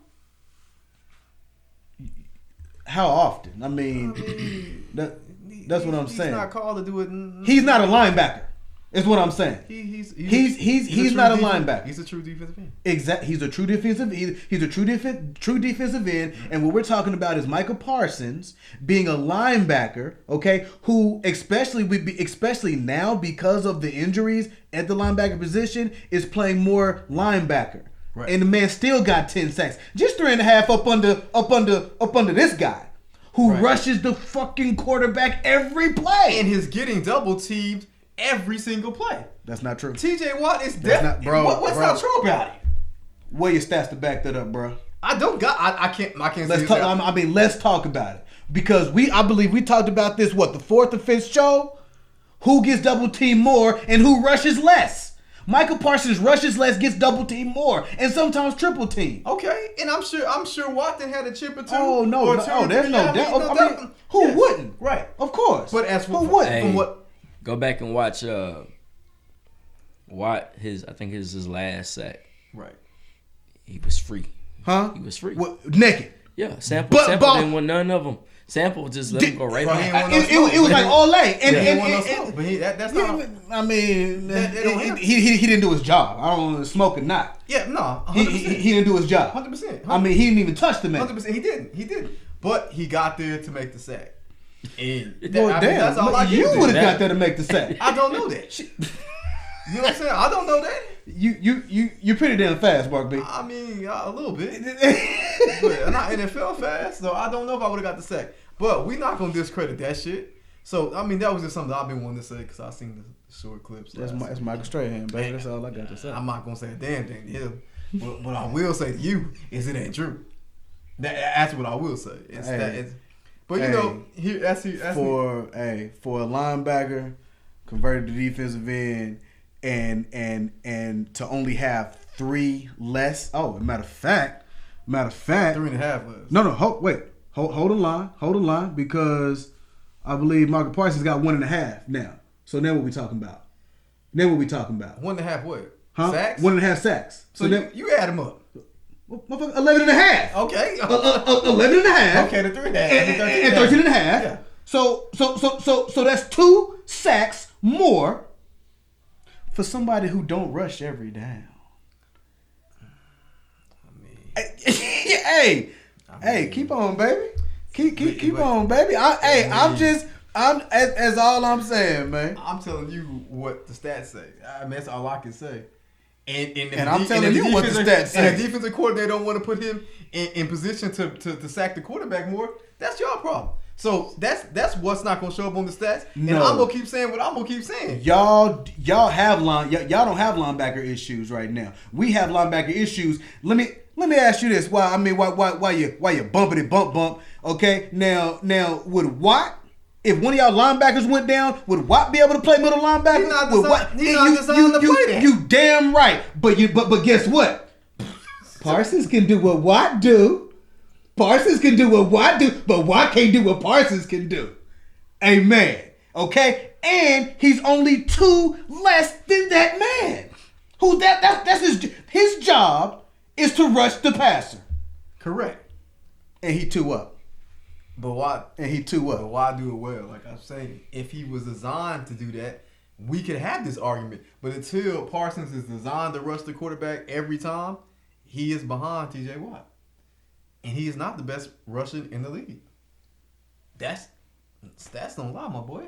Speaker 1: How often? I mean, that's what I'm saying.
Speaker 2: He's not called to do it.
Speaker 1: He's not a linebacker. Is what I'm saying.
Speaker 2: He's
Speaker 1: not a linebacker.
Speaker 2: He's a true defensive end.
Speaker 1: Exactly. He's a true defensive. He's a true defensive end. And what we're talking about is Michael Parsons being a linebacker. Okay, who especially now because of the injuries at the linebacker position is playing more linebacker. Right. And the man still got 10 sacks. Just 3.5 up under this guy who rushes the fucking quarterback every play.
Speaker 2: And he's getting double teamed every single play.
Speaker 1: That's not true.
Speaker 2: T.J. Watt is definitely. What's not true about it?
Speaker 1: Where your stats to back that up, bro?
Speaker 2: I can't.
Speaker 1: Let's talk. Let's talk about it because I believe we talked about this. What, the 4th or 5th show? Who gets double teamed more and who rushes less? Michael Parsons rushes less, gets double teamed more, and sometimes triple teamed.
Speaker 2: Okay, and I'm sure Watson had a chip or two.
Speaker 1: Oh no, there's no doubt. I mean, who wouldn't?
Speaker 2: Right,
Speaker 1: of course.
Speaker 2: But as
Speaker 1: who wouldn't?
Speaker 3: From what? Go back and watch Watt. I think his last sack.
Speaker 2: Right.
Speaker 3: He was free.
Speaker 1: Huh?
Speaker 3: He was free.
Speaker 1: What, naked.
Speaker 3: Yeah, Sample didn't want none of them. Sample just let him go right back.
Speaker 1: It was like all day.
Speaker 2: That's not.
Speaker 1: I mean, he didn't do his job. I don't know if smoke or not.
Speaker 2: Yeah, no. 100%.
Speaker 1: He didn't do his job.
Speaker 2: 100%.
Speaker 1: I mean, he didn't even touch the man.
Speaker 2: 100%. He didn't. But he got there to make the sack. And
Speaker 1: that's all you would have got there to make the sack.
Speaker 2: I don't know that. You know what I'm saying? I don't know that.
Speaker 1: You pretty damn fast, Mark B.
Speaker 2: I mean, a little bit. But I'm not NFL fast, so I don't know if I would have got the sack. But we're not going to discredit that shit. So, I mean, that was just something I've been wanting to say because I've seen the short clips.
Speaker 1: That's Michael Strahan, baby. That's all I got to say.
Speaker 2: I'm not going to say a damn thing to him. But I will say to you is it ain't true. That's what I will say. But, you know,
Speaker 1: for a linebacker converted to defensive end, and to only have 3 less. Oh, matter of fact,
Speaker 2: 3.5 less.
Speaker 1: No, hold the line, because I believe Michael Parsons got 1.5 now. So now what we talking about?
Speaker 2: 1.5 what?
Speaker 1: Huh?
Speaker 2: Sacks?
Speaker 1: 1.5 sacks.
Speaker 2: So you add them up.
Speaker 1: Motherfucker, 11.5.
Speaker 2: Okay.
Speaker 1: 11.5.
Speaker 2: Okay, the 3.5.
Speaker 1: And 13.5.
Speaker 2: Yeah.
Speaker 1: So that's 2 sacks more for somebody who don't rush every down. Hey, keep on, baby. Keep on, baby. I'm as all I'm saying, man.
Speaker 2: I'm telling you what the stats say. I mean, that's all I can say. And
Speaker 1: I'm telling you what the stats say.
Speaker 2: And the defensive coordinator don't want to put him in position to sack the quarterback more. That's your problem. So that's what's not going to show up on the stats. No. And I'm going to keep saying what I'm going to keep saying.
Speaker 1: Y'all don't have linebacker issues right now. We have linebacker issues. Let me ask you this. Why you bumping it bump? Okay? Now would Watt, if one of y'all linebackers went down, would Watt be able to play middle linebacker?
Speaker 2: He's not designed to play that.
Speaker 1: You damn right. But guess what? Parsons can do what Watt do. Parsons can do what Watt do, but Watt can't do what Parsons can do. Amen. Okay? And he's only 2 less than that man. That's his job is to rush the passer.
Speaker 2: Correct.
Speaker 1: And he 2 up.
Speaker 2: But why?
Speaker 1: And he 2 up.
Speaker 2: But why do it well? Like I'm saying, if he was designed to do that, we could have this argument. But until Parsons is designed to rush the quarterback every time, he is behind T.J. Watt. And he is not the best rusher in the league. Stats don't lie, my boy.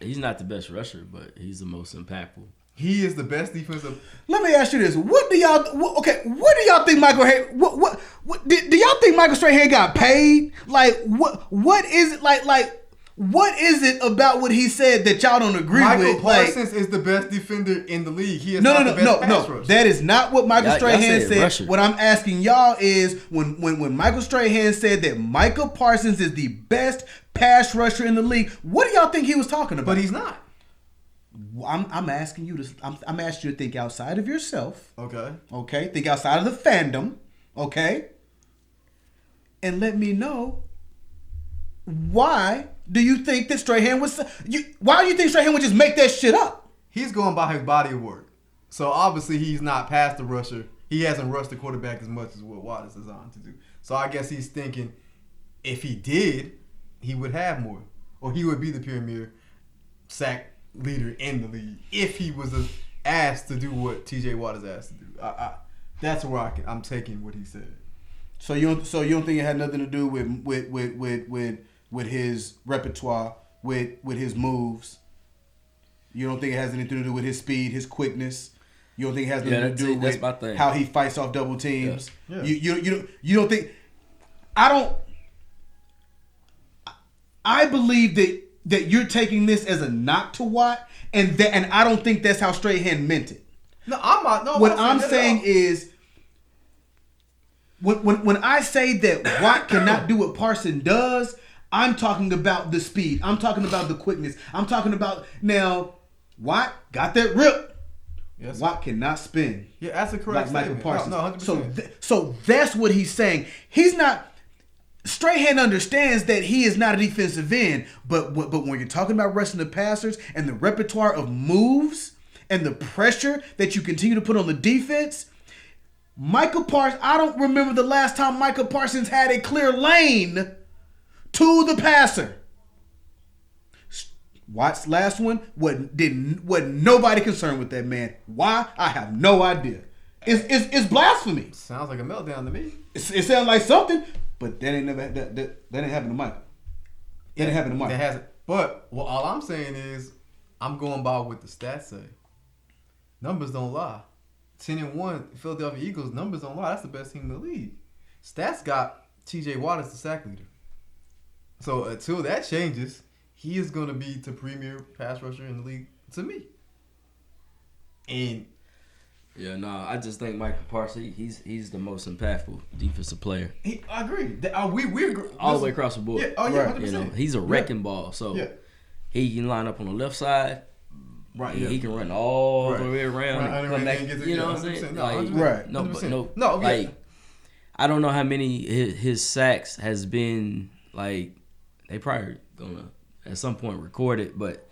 Speaker 3: He's not the best rusher, but he's the most impactful.
Speaker 2: He is the best defensive.
Speaker 1: Let me ask you this: what do y'all think Michael? What do y'all think Michael Strahan got paid? Like what is it like? What is it about what he said that y'all don't agree with?
Speaker 2: Michael Parsons is the best defender in the league. He is
Speaker 1: No.
Speaker 2: pass rusher.
Speaker 1: That is not what Michael Strahan said.
Speaker 3: Rusher.
Speaker 1: What I'm asking y'all is when Michael Strahan said that Michael Parsons is the best pass rusher in the league, what do y'all think he was talking about?
Speaker 2: But he's not.
Speaker 1: I'm asking you to. I'm asking you to think outside of yourself.
Speaker 2: Okay.
Speaker 1: Okay. Think outside of the fandom. Okay. And let me know why do you think that Strahan was? Why do you think Strahan would just make that shit up?
Speaker 2: He's going by his body of work. So obviously he's not past the rusher. He hasn't rushed the quarterback as much as what Watt is designed to do. So I guess he's thinking if he did, he would have more, or he would be the premier sack leader in the league if he was asked to do what T.J. Watt is asked to do. That's where I'm taking what he said.
Speaker 1: So you don't think it had nothing to do with his repertoire, with his moves? You don't think it has anything to do with his speed, his quickness? You don't think it has nothing to do with how he fights off double teams?
Speaker 2: Yeah.
Speaker 1: You don't think? I believe that you're taking this as a knock to Watt, and I don't think that's how Strahan meant it.
Speaker 2: No, I'm not. No,
Speaker 1: What I'm saying is, when I say that Watt cannot do what Parsons does, I'm talking about the speed. I'm talking about the quickness. I'm talking about now. Watt got that rip.
Speaker 2: Yes.
Speaker 1: Watt cannot spin.
Speaker 2: Yeah, that's a correct
Speaker 1: like Michael
Speaker 2: statement.
Speaker 1: Parsons.
Speaker 2: No, 100%.
Speaker 1: So that's what he's saying. He's not. Strahan understands that he is not a defensive end, but when you're talking about rushing the passers and the repertoire of moves and the pressure that you continue to put on the defense, Michael Parsons, I don't remember the last time Michael Parsons had a clear lane to the passer. Watt's last one wasn't nobody concerned with that man. Why? I have no idea. It's blasphemy.
Speaker 2: Sounds like a meltdown to me.
Speaker 1: It sounds like something, but that ain't happened to Michael. That ain't happened to Michael.
Speaker 2: That hasn't. But all I'm saying is, I'm going by what the stats say. Numbers don't lie. 10-1 Philadelphia Eagles. Numbers don't lie. That's the best team in the league. Stats got T.J. Watt as the sack leader. So until that changes, he is going to be the premier pass rusher in the league to me. And
Speaker 3: yeah, no, I just think Michael Parsons, he's the most impactful defensive player.
Speaker 2: I agree. We agree.
Speaker 3: All the way across the board.
Speaker 2: Yeah, 100%.
Speaker 3: You know, he's a wrecking ball. So he can line up on the left side.
Speaker 2: Right.
Speaker 3: He can run all the way around.
Speaker 2: Right.
Speaker 3: And come back, you know what I'm saying? Like, I don't know how many his sacks has been. Like, they probably gonna at some point record it, but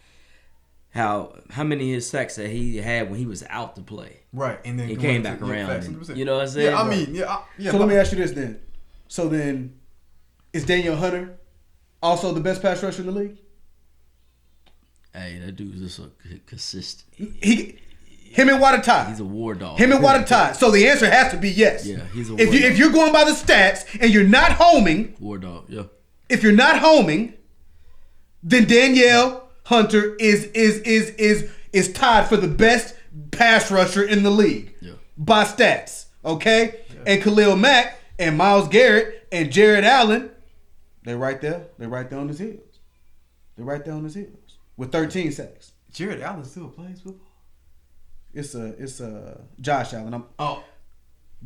Speaker 3: how many of his sacks that he had when he was out to play,
Speaker 2: right? And then
Speaker 3: he came back around. And, you know what I'm saying?
Speaker 2: Yeah, I mean, yeah.
Speaker 1: So let me ask you this then. So then, is Daniel Hunter also the best pass rusher in the league?
Speaker 3: Hey, that dude's just so consistent.
Speaker 1: Him and Watt are tied.
Speaker 3: He's a war dog.
Speaker 1: Him and Watt are tied. So the answer has to be yes.
Speaker 3: Yeah, he's a war dog.
Speaker 1: If you're going by the stats and you're not homing,
Speaker 3: war dog. Yeah.
Speaker 1: If you're not homing, then Danielle Hunter is tied for the best pass rusher in the league by stats. Okay, and Khalil Mack and Myles Garrett and Jared Allen, they're right there. They're right there on his heels. They're right there on his heels with 13 sacks.
Speaker 2: Jared Allen still plays football.
Speaker 1: It's Josh Allen.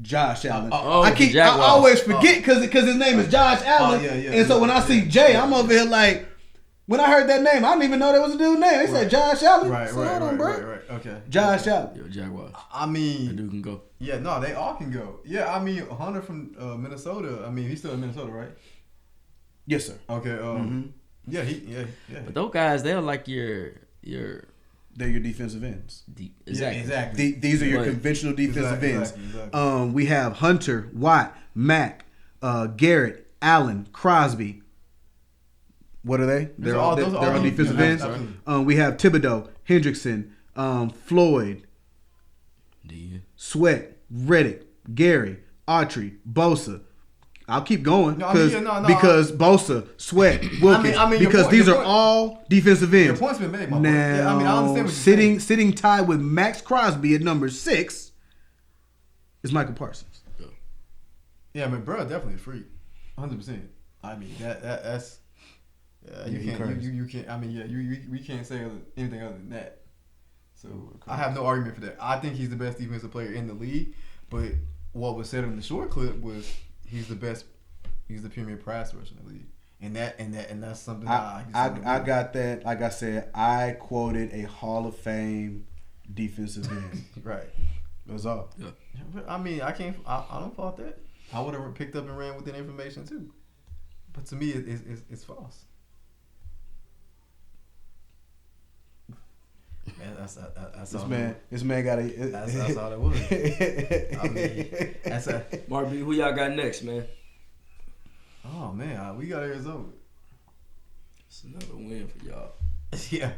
Speaker 1: Josh Allen.
Speaker 3: I
Speaker 1: always forget because his name is Josh Allen. And so when I see Jay, I'm over here like, when I heard that name, I didn't even know that was a dude's name. They said Josh Allen.
Speaker 2: Right. Okay.
Speaker 1: Josh Allen.
Speaker 3: Yo, Jaguars.
Speaker 2: I mean,
Speaker 3: that dude can go.
Speaker 2: Yeah, no, they all can go. Yeah, I mean, Hunter from Minnesota. I mean, he's still in Minnesota, right?
Speaker 1: Yes, sir.
Speaker 2: Okay. Yeah.
Speaker 3: But those guys, they're like your.
Speaker 1: They're your defensive ends.
Speaker 3: Exactly.
Speaker 2: Yeah, exactly.
Speaker 1: These are your conventional defensive ends.
Speaker 2: Exactly.
Speaker 1: We have Hunter, Watt, Mack, Garrett, Allen, Crosby. What are they? They're
Speaker 2: all
Speaker 1: on defensive
Speaker 2: yeah,
Speaker 1: ends.
Speaker 2: absolutely.
Speaker 1: We have Thibodeau, Hendrickson, Floyd, Sweat, Reddick, Gary, Autry, Bosa. I'll keep going because Bosa, Sweat, Wilkins, because these are all defensive ends.
Speaker 2: Your point's been made, my boy.
Speaker 1: Now,
Speaker 2: Yeah, I understand what you're saying.
Speaker 1: sitting tied with Max Crosby at number 6 is Michael Parsons.
Speaker 2: Yeah, bro, definitely a freak, 100%. I mean, that's you can't. I mean, we can't say anything other than that. So I have no argument for that. I think he's the best defensive player in the league. But what was said in the short clip was he's the best. He's the premier pass rusher in the league, and that's something
Speaker 1: I got that. Like I said, I quoted a Hall of Fame defensive end.
Speaker 2: Right.
Speaker 1: That's all.
Speaker 3: Yeah.
Speaker 2: I mean, I don't fault that. I would have picked up and ran with that information too. But to me, it's false. Man, that's
Speaker 1: this man got a.
Speaker 2: That's all it was. I mean, that's a.
Speaker 3: Mark B, who y'all got next, man?
Speaker 2: Oh man, we got Arizona.
Speaker 3: It's another win for y'all.
Speaker 2: Yeah.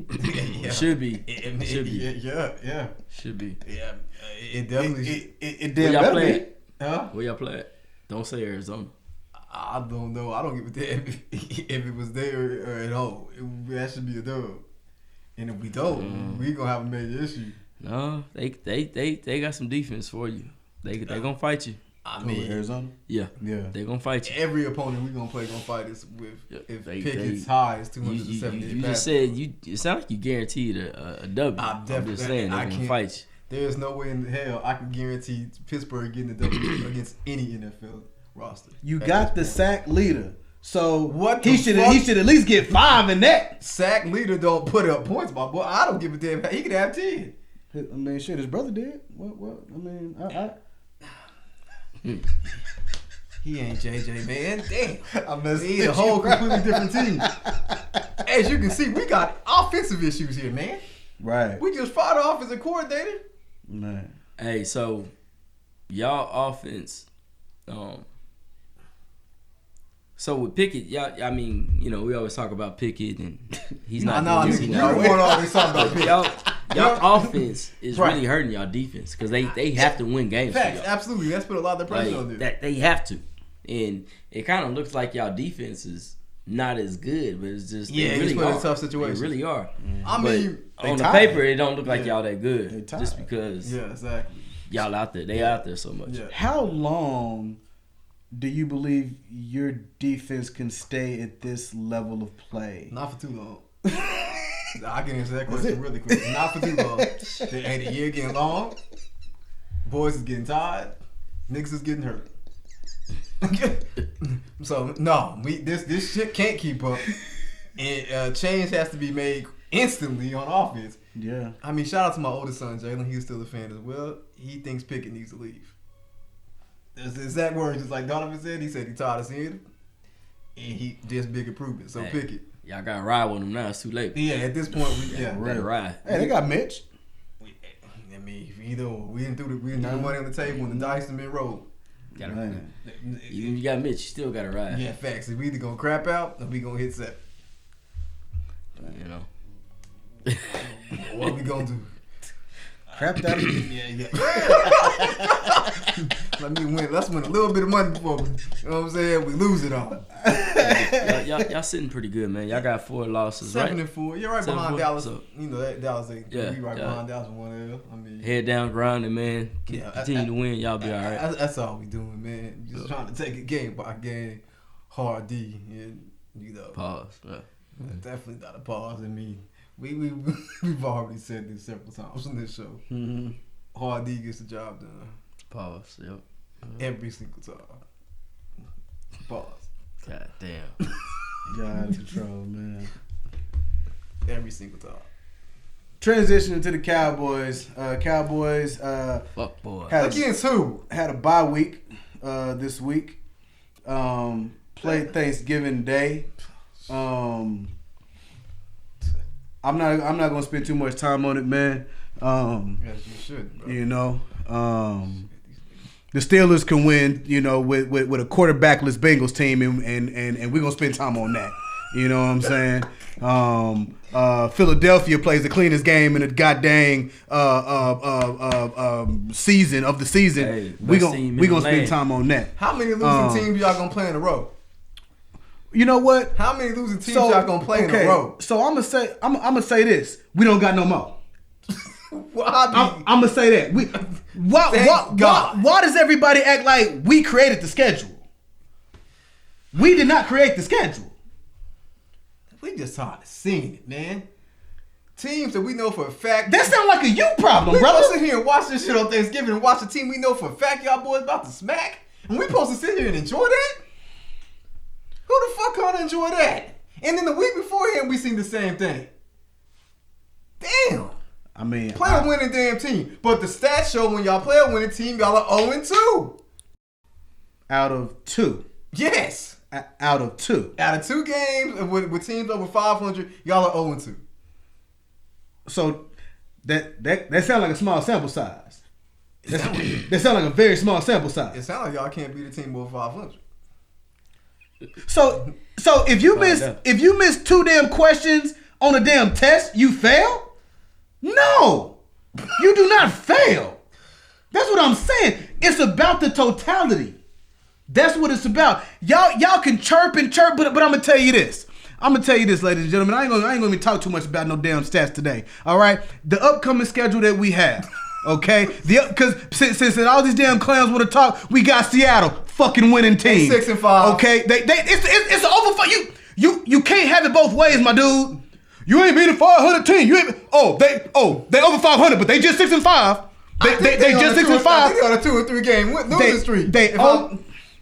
Speaker 3: It should be. Should be.
Speaker 2: Yeah.
Speaker 3: Should be.
Speaker 2: Yeah. It definitely.
Speaker 1: It
Speaker 3: Where
Speaker 1: damn
Speaker 3: y'all
Speaker 1: better
Speaker 3: play
Speaker 1: be.
Speaker 3: at?
Speaker 2: Huh?
Speaker 3: Where y'all play at? Don't say Arizona.
Speaker 2: I don't know. I don't give a damn if it was there or at home. That should be a dub. And if we don't, we gonna have a major issue.
Speaker 3: No, they got some defense for you. They gonna fight you.
Speaker 2: I mean,
Speaker 1: Arizona.
Speaker 3: Yeah.
Speaker 1: Yeah.
Speaker 3: They gonna fight you.
Speaker 2: every opponent we gonna fight us with. If
Speaker 3: They-
Speaker 2: Pickett's high is 270.
Speaker 3: You just said it sounds like you guaranteed a W. I'm just saying they're gonna fight you.
Speaker 2: There's no way in hell I can guarantee Pittsburgh getting a W against any NFL roster.
Speaker 1: You got the sack leader, so
Speaker 2: What
Speaker 1: he
Speaker 2: the
Speaker 1: should
Speaker 2: fuck?
Speaker 1: he should at least get 5 in that.
Speaker 2: Sack leader don't put up points, my boy. I don't give a damn. He could have 10.
Speaker 1: I mean, shit, his brother did. What? I mean,
Speaker 2: He ain't JJ, man. Damn.
Speaker 1: I messed
Speaker 2: He a whole completely different team. As you can see, we got offensive issues here, man.
Speaker 1: Right.
Speaker 2: We just fired the offensive coordinator.
Speaker 1: Man.
Speaker 3: Hey, so y'all offense, so with Pickett, y'all, I mean, you know, we always talk about Pickett and he's not.
Speaker 2: We want always talk about Pickett.
Speaker 3: Y'all offense is really hurting y'all defense because they have to win games.
Speaker 2: Facts,
Speaker 3: for y'all.
Speaker 2: absolutely. That's put a lot of pressure on them.
Speaker 3: That they have to, and it kind of looks like y'all defense is not as good, but it's just they really
Speaker 2: put in
Speaker 3: are.
Speaker 2: a tough situation.
Speaker 3: They really are.
Speaker 2: I mean,
Speaker 3: on the
Speaker 1: tired.
Speaker 3: paper, it don't look like y'all that
Speaker 1: They
Speaker 3: good,
Speaker 1: tired.
Speaker 3: just because
Speaker 2: yeah, exactly.
Speaker 3: y'all out there. They out there so much.
Speaker 2: Yeah.
Speaker 1: How long do you believe your defense can stay at this level of play?
Speaker 2: Not for too long. I can answer that question really quick. Not for too long. Ain't the year getting long? Boys is getting tired. Niggas is getting hurt. So no, this shit can't keep up. And change has to be made instantly on offense.
Speaker 1: Yeah.
Speaker 2: I mean, shout out to my oldest son, Jalen. He's still a fan as well. He thinks Pickett needs to leave. That's the exact words, just like Donovan said. He said he tired of seeing it. And there's big improvement. So
Speaker 3: Hey,
Speaker 2: Pickett.
Speaker 3: Y'all got to ride with them now. It's too late.
Speaker 2: Yeah, at this point, we
Speaker 3: Gotta ride.
Speaker 1: Hey, they got Mitch.
Speaker 2: I mean, either we didn't do the money on the table when the dice have been rolled.
Speaker 1: Man.
Speaker 3: Even if you got Mitch, you still got to ride.
Speaker 2: Yeah, facts. If we either gonna crap out or we gonna hit 7.
Speaker 3: You know.
Speaker 2: What we gonna do?
Speaker 1: Crap that.
Speaker 2: Yeah. Let's win a little bit of money before we, you know what I'm saying? We lose it all.
Speaker 3: Y'all sitting pretty good, man. Y'all got 4 losses,
Speaker 2: 7-4. You're right
Speaker 3: 7-4.
Speaker 2: behind Dallas.
Speaker 3: So,
Speaker 2: You know that Dallas. We right
Speaker 3: yeah.
Speaker 2: behind Dallas with 1 L. I mean,
Speaker 3: head down, grinding, man. Continue to win. Y'all be all right.
Speaker 2: That's all we doing, man. Just trying to take it game by game, hard D, and you know.
Speaker 3: Pause. Yeah.
Speaker 2: Definitely not a pause. I mean, we've already said this several times on this show.
Speaker 3: Mm-hmm.
Speaker 2: Hard D gets the job done
Speaker 3: Pause. Yep.
Speaker 2: every single time. Pause.
Speaker 3: God damn.
Speaker 1: Got out of control, man.
Speaker 2: Every single time.
Speaker 1: Transitioning to the Cowboys. Cowboys
Speaker 3: Fuck boy.
Speaker 2: Against who?
Speaker 1: had a bye week this week. Played Thanksgiving Day. I'm not gonna spend too much time on it, man.
Speaker 2: Yes, you should, bro.
Speaker 1: You know, the Steelers can win, you know, with a quarterbackless Bengals team, and we're gonna spend time on that. You know what I'm saying? Philadelphia plays the cleanest game in the goddamn season of the season.
Speaker 3: Hey,
Speaker 1: we
Speaker 3: best team
Speaker 1: gonna
Speaker 3: in the
Speaker 1: spend
Speaker 3: land.
Speaker 1: time on that.
Speaker 2: How many losing teams y'all gonna play in a row?
Speaker 1: You know what?
Speaker 2: How many losing teams y'all gonna play in a row?
Speaker 1: So I'm gonna say this. We don't got no more.
Speaker 2: Well,
Speaker 1: I'm gonna say that. Why does everybody act like we created the schedule? We did not create the schedule.
Speaker 2: we just tired of seeing it, man. Teams that we know for a fact.
Speaker 1: That sound like a you problem,
Speaker 2: we
Speaker 1: brother.
Speaker 2: supposed to sit here and watch this shit on Thanksgiving and watch a team we know for a fact y'all boys about to smack, and we supposed to sit here and enjoy that? Who the fuck gonna enjoy that? And then the week beforehand, we seen the same thing. Damn.
Speaker 1: I mean,
Speaker 2: Play a winning damn team. But the stats show when y'all play a winning team, y'all are 0-2.
Speaker 1: out of two.
Speaker 2: Yes.
Speaker 1: Out of two.
Speaker 2: Out of 2 games with teams over 500, y'all are 0-2.
Speaker 1: So that sounds like a small sample size. That sounds like a very small sample
Speaker 2: It
Speaker 1: size.
Speaker 2: sounds like y'all can't beat a team over 500.
Speaker 1: So if you miss 2 damn questions on a damn test, you fail? No. You do not fail. That's what I'm saying. It's about the totality. That's what it's about. Y'all can chirp and chirp, but I'm gonna tell you this. Ladies and gentlemen. I ain't gonna even talk too much about no damn stats today. All right. The upcoming schedule that we have. Okay. Because since all these damn clowns want to talk, we got Seattle, fucking winning team.
Speaker 2: They 6-5.
Speaker 1: Okay. It's an over for you can't have it both ways, my dude. You ain't beat a 500 team. They over 500, but they just 6-5. They just 6-5.
Speaker 2: I think they're on a 2 or 3 game losing streak.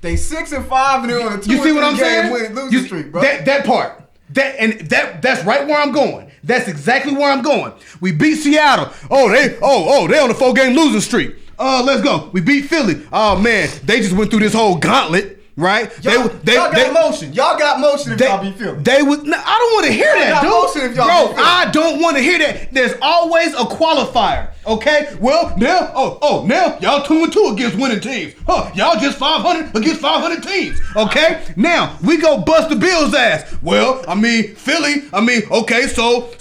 Speaker 2: They 6-5 and they're on a 2
Speaker 1: You see
Speaker 2: or
Speaker 1: what
Speaker 2: 3
Speaker 1: I'm
Speaker 2: game
Speaker 1: saying?
Speaker 2: losing streak, bro.
Speaker 1: That part. That's right where I'm going. That's exactly where I'm going. We beat Seattle. They on a 4-game losing streak. Let's go. We beat Philly. Oh man, they just went through this whole gauntlet. Right?
Speaker 2: Y'all got motion. Y'all got motion if y'all be Philly.
Speaker 1: I don't want to hear that,
Speaker 2: got
Speaker 1: dude.
Speaker 2: motion if y'all be Philly.
Speaker 1: I don't want to hear that. There's always a qualifier. Okay? Well, now y'all 2-2 against winning teams. Y'all just 500 against 500 teams. Okay? Now we go bust the Bills' ass. Well, Philly. Okay, so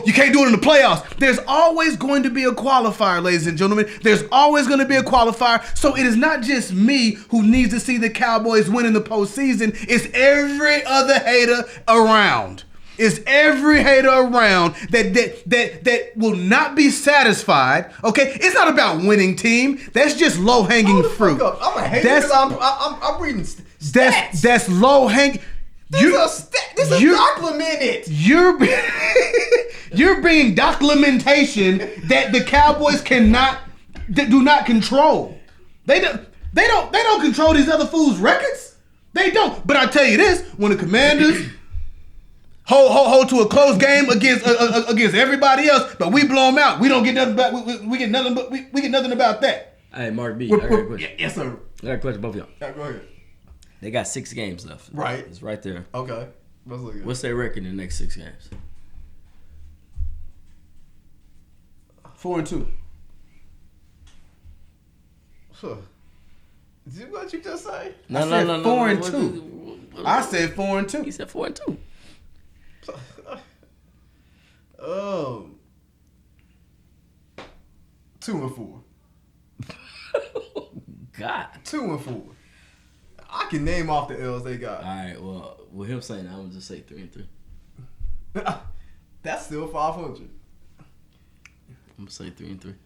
Speaker 1: you can't do it in the playoffs. There's always going to be a qualifier, ladies and gentlemen. There's always going to be a qualifier. So it is not just me who needs to see the Cowboys win in the postseason. It's every other hater around. It's every hater around that will not be satisfied. Okay, it's not about winning team. That's just low hanging fruit.
Speaker 2: I'm a hater because I'm reading stats.
Speaker 1: That's low hanging.
Speaker 2: This is documented.
Speaker 1: You're being documentation that the Cowboys do not control. They don't control these other fools' records. They don't. But I tell you this: when the Commanders hold to a close game against everybody else, but we blow them out, we don't get nothing about. We get nothing. But we get nothing about that.
Speaker 3: Hey, Mark B. I got a question.
Speaker 2: Yes, sir.
Speaker 3: I got a question, both of y'all.
Speaker 2: Yeah, go ahead.
Speaker 3: They got 6 games left.
Speaker 2: Right.
Speaker 3: It's right there.
Speaker 2: Okay. Let's look at it.
Speaker 3: What's their record in the next 6 games?
Speaker 1: 4-2.
Speaker 2: Huh. What you just say?
Speaker 3: No.
Speaker 1: 4-2. I said 4-2.
Speaker 3: He said 4-2.
Speaker 2: 2-4.
Speaker 3: God.
Speaker 2: 2-4. I can name off the L's they got.
Speaker 3: All right. Well, with him saying that, I'm gonna just say 3-3.
Speaker 2: That's still 500.
Speaker 3: I'm gonna say 3-3.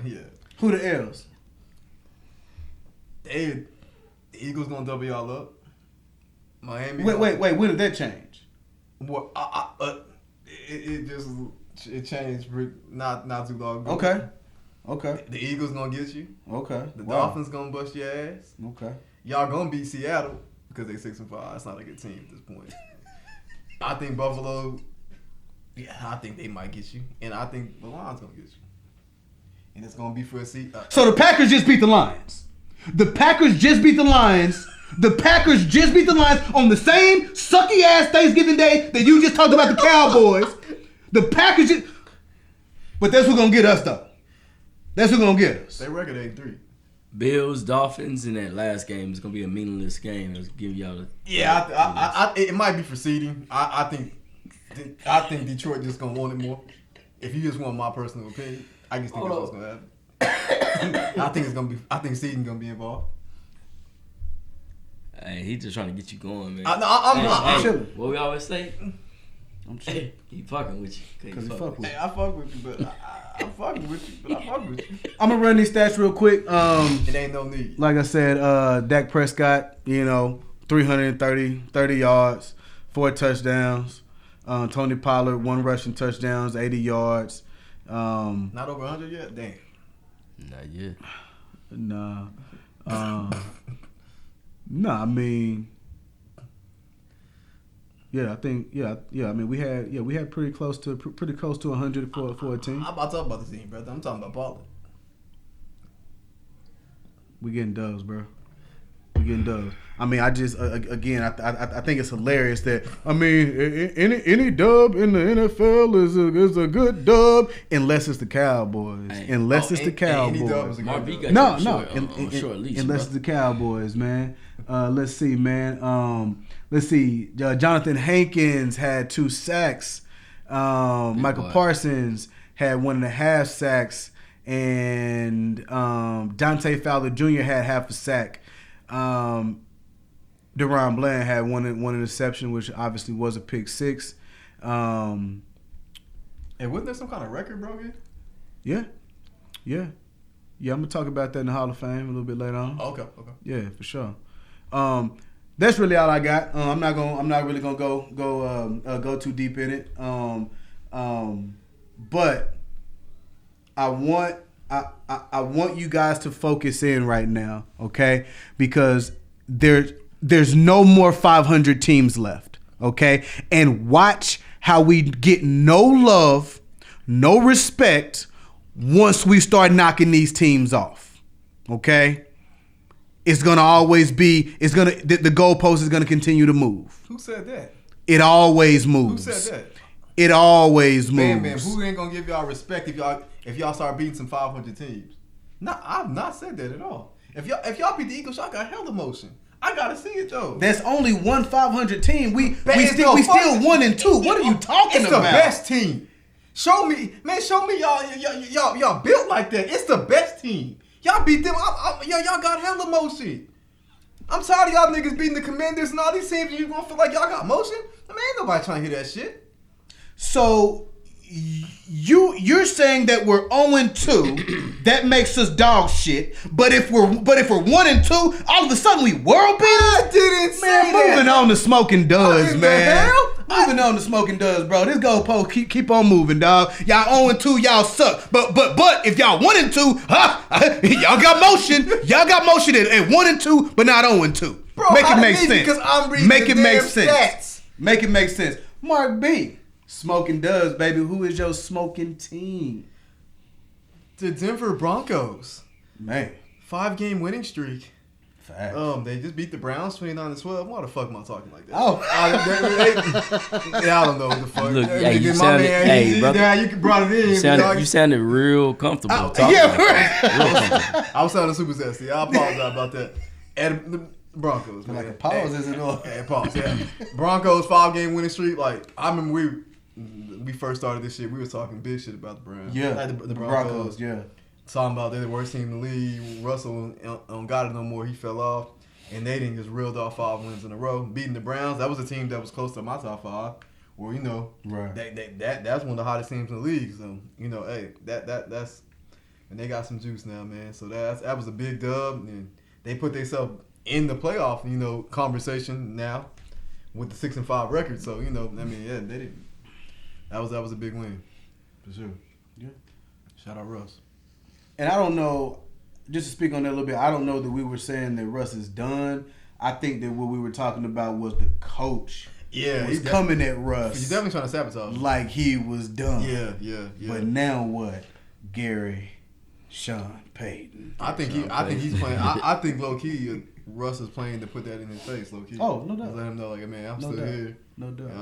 Speaker 2: Yeah.
Speaker 1: Who the L's?
Speaker 2: The Eagles gonna double y'all up. Miami.
Speaker 1: Wait. When did that change?
Speaker 2: What? It changed not too long ago. Okay. The Eagles gonna get you.
Speaker 1: Okay.
Speaker 2: The Dolphins gonna bust your ass.
Speaker 1: Okay.
Speaker 2: Y'all gonna beat Seattle because they 6-5. That's not a good team at this point. I think Buffalo. Yeah, I think they might get you, and I think the Lions gonna get you, and it's gonna be for a seat.
Speaker 1: So the Packers just beat the Lions. The Packers just beat the Lions on the same sucky ass Thanksgiving Day that you just talked about the Cowboys. The Packers but that's who's gonna get us though. That's who's gonna get us.
Speaker 2: They record 8-3.
Speaker 3: Bills, Dolphins in that last game is gonna be a meaningless game. It'll give y'all the
Speaker 2: It might be for seeding. I think Detroit just gonna want it more. If you just want my personal opinion, I just think that's what's gonna happen. I think seeding gonna be involved.
Speaker 3: Hey, he just trying to get you going, man.
Speaker 2: I'm
Speaker 1: chilling.
Speaker 3: What we always say?
Speaker 1: I'm chilling.
Speaker 3: He fucking with you.
Speaker 1: Cause he fuck with
Speaker 2: Hey, I fuck with you, but I'm fucking with you, but I fuck with you.
Speaker 1: I'm gonna run these stats real quick.
Speaker 2: It ain't no need.
Speaker 1: Like I said, Dak Prescott, 330 yards, 4 touchdowns. Tony Pollard, 1 rushing touchdowns, 80 yards.
Speaker 2: Not over 100 yet? Damn.
Speaker 3: Not yet.
Speaker 1: Nah. Nah, I mean, yeah, I think, yeah. I mean, we had pretty close to 100 for a team.
Speaker 2: I'm about to talk about the team, brother. I'm talking about Pollard.
Speaker 1: We getting dubs, bro. We getting dubs. I mean, I just again, I think it's hilarious that any dub in the NFL is a good dub unless it's the Cowboys. Unless it's the Cowboys.
Speaker 2: Any dub is a good
Speaker 3: Marv,
Speaker 2: dub.
Speaker 3: got
Speaker 1: No,
Speaker 3: short leash,
Speaker 1: unless it's the Cowboys, man. Let's see, man. Let's see. Jonathan Hankins had 2 sacks. Michael Parsons had 1.5 sacks, and Dante Fowler Jr. had half a sack. Deron Bland had one interception, which obviously was a pick 6.
Speaker 2: And wasn't there some kind of record broken?
Speaker 1: Yeah. I'm gonna talk about that in the Hall of Fame a little bit later on.
Speaker 2: Okay.
Speaker 1: Yeah, for sure. That's really all I got. I'm not really gonna go too deep in it. But I want you guys to focus in right now, okay? Because there's no more 500 teams left, okay? And watch how we get no love, no respect once we start knocking these teams off, okay? It's gonna always be. The goalpost is gonna continue to move.
Speaker 2: Who said that?
Speaker 1: It always moves.
Speaker 2: Who said that?
Speaker 1: It always moves.
Speaker 2: Man, who ain't gonna give y'all respect if y'all start beating some 500 teams? No, I've not said that at all. If y'all beat the Eagles, y'all got hella motion. I gotta see it though.
Speaker 1: There's only one 500 team. We
Speaker 2: still
Speaker 1: 1 and 2. What are you talking
Speaker 2: it's
Speaker 1: about?
Speaker 2: It's the best team. Show me y'all built like that. It's the best team. Y'all beat them. Y'all got hella motion. I'm tired of y'all niggas beating the Commanders and all these teams. And you gonna feel like y'all got motion? I mean, ain't nobody trying to hear that shit.
Speaker 1: So you're saying that we're 0-2, that makes us dog shit. But if we're 1 and 2, all of a sudden we world beaters.
Speaker 2: I didn't say that.
Speaker 1: Moving on to smoking does,
Speaker 2: What in
Speaker 1: man.
Speaker 2: the hell?
Speaker 1: Moving on to smoking does, bro. This goalpost keep on moving, dog. Y'all 0-2, y'all suck. But if y'all 1 and 2, y'all got motion. Y'all got motion at 1 and 2, but not 0-2.
Speaker 2: Bro,
Speaker 1: make it make sense.
Speaker 2: Because I'm reading
Speaker 1: make
Speaker 2: the
Speaker 1: it make
Speaker 2: damn
Speaker 1: sense.
Speaker 2: stats.
Speaker 1: Make it make sense. Mark B. Smoking does, baby. Who is your smoking team?
Speaker 2: The Denver Broncos.
Speaker 1: Man.
Speaker 2: 5-game winning streak.
Speaker 1: Facts.
Speaker 2: They just beat the Browns 29-12. Why the fuck am I talking like that?
Speaker 1: Oh.
Speaker 2: Yeah, I don't know what the fuck.
Speaker 3: Look,
Speaker 2: Hey,
Speaker 3: you
Speaker 2: my
Speaker 3: sounded,
Speaker 2: man,
Speaker 3: hey, brother,
Speaker 2: yeah, you brought it in.
Speaker 3: you sounded real comfortable talking
Speaker 1: yeah,
Speaker 3: about that.
Speaker 2: I was sounding super zesty. I apologize about that. And the Broncos, man.
Speaker 1: Like a pause, is it?
Speaker 2: Yeah, pause. Yeah. Broncos 5-game winning streak. Like I remember we first started this shit. We was talking big shit about the Browns.
Speaker 1: Yeah,
Speaker 2: like the
Speaker 1: Broncos. Yeah.
Speaker 2: Talking about they're the worst team in the league. Russell don't got it no more. He fell off. And they didn't just reeled off 5 wins in a row. Beating the Browns, that was a team that was close to my top 5. Well,
Speaker 1: right.
Speaker 2: That's one of the hottest teams in the league. So, hey, that's and they got some juice now, man. So that was a big dub. And they put themselves in the playoff, conversation now with the 6-5 record. So, they didn't. That was a big win. For sure.
Speaker 1: Yeah.
Speaker 2: Shout out Russ.
Speaker 1: And I don't know, just to speak on that a little bit, I don't know that we were saying that Russ is done. I think that what we were talking about was the coach.
Speaker 2: Yeah,
Speaker 1: was coming at Russ.
Speaker 2: He's definitely trying to sabotage.
Speaker 1: Like he was done.
Speaker 2: Yeah.
Speaker 1: But now what? Gary, Sean Payton.
Speaker 2: I think he's playing. I think low key Russ is playing to put that in his face. Low key.
Speaker 1: Oh, no doubt.
Speaker 2: Just let him know, like, man, I'm
Speaker 1: No
Speaker 2: still
Speaker 1: doubt.
Speaker 2: here.
Speaker 1: No doubt.
Speaker 2: And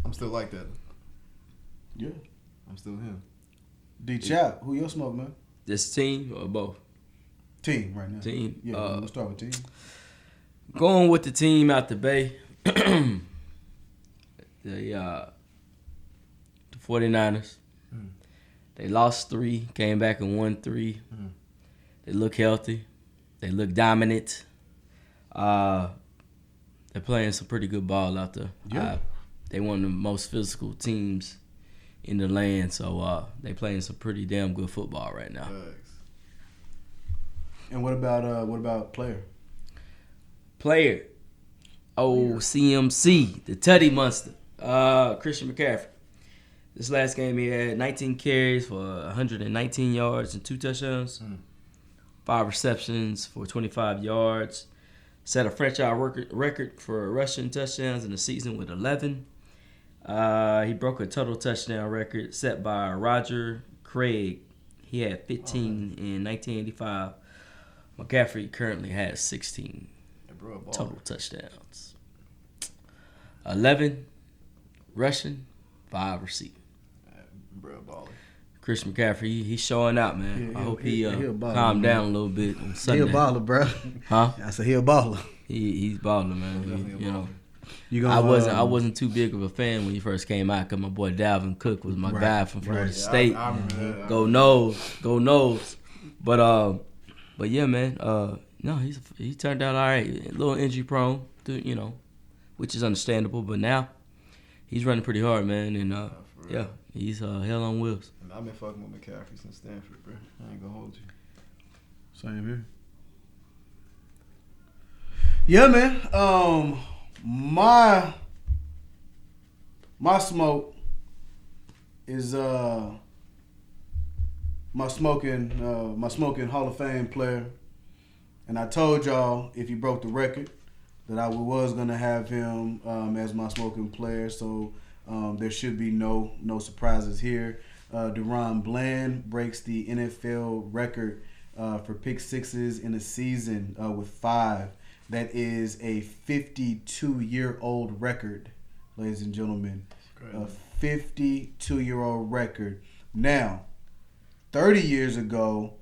Speaker 2: I'm still like that.
Speaker 1: Yeah.
Speaker 2: I'm still him.
Speaker 1: D Chap, who your smoke, man?
Speaker 3: This team or both?
Speaker 1: Team right now.
Speaker 3: Team.
Speaker 1: Yeah, we'll start with team.
Speaker 3: Going with the team out the Bay. The 49ers. They lost 3, came back and won 3. They look healthy. They look dominant. They're playing some pretty good ball out there.
Speaker 1: Yeah.
Speaker 3: They one of the most physical teams in the land, so they playing some pretty damn good football right now.
Speaker 1: And what about player?
Speaker 3: Player. CMC, the Tutty Monster. Christian McCaffrey. This last game he had 19 carries for 119 yards and 2 touchdowns. 5 receptions for 25 yards. Set a franchise record for rushing touchdowns in the season with 11. He broke a total touchdown record set by Roger Craig. He had 15 in 1985. McCaffrey currently has 16 total touchdowns. 11 rushing, 5 receiving. Chris McCaffrey, he's showing out, man.
Speaker 1: Yeah,
Speaker 3: I hope he
Speaker 1: baller,
Speaker 3: calmed
Speaker 1: man.
Speaker 3: down a little bit on Sunday.
Speaker 1: He a baller, bro.
Speaker 3: Huh?
Speaker 1: I said he a baller.
Speaker 3: He's balling, man.
Speaker 2: Definitely a baller.
Speaker 1: You gonna,
Speaker 3: I wasn't too big of a fan when he first came out because my boy Dalvin Cook was my guy from Florida State.
Speaker 2: I remember that.
Speaker 3: Go Noles. But yeah, man. No, he turned out all right. A little injury prone, which is understandable. But now he's running pretty hard, man. And yeah, he's hell on wheels.
Speaker 2: I've been fucking with McCaffrey since Stanford, bro. I ain't gonna hold you.
Speaker 1: Same here. Yeah, man. My smoke is my smoking Hall of Fame player, and I told y'all if he broke the record that I was gonna have him as my smoking player. So there should be no surprises here. Deron Bland breaks the NFL record for pick sixes in a season with 5. That is a 52-year-old record, ladies and gentlemen. A 52-year-old record. Now, 30 years ago,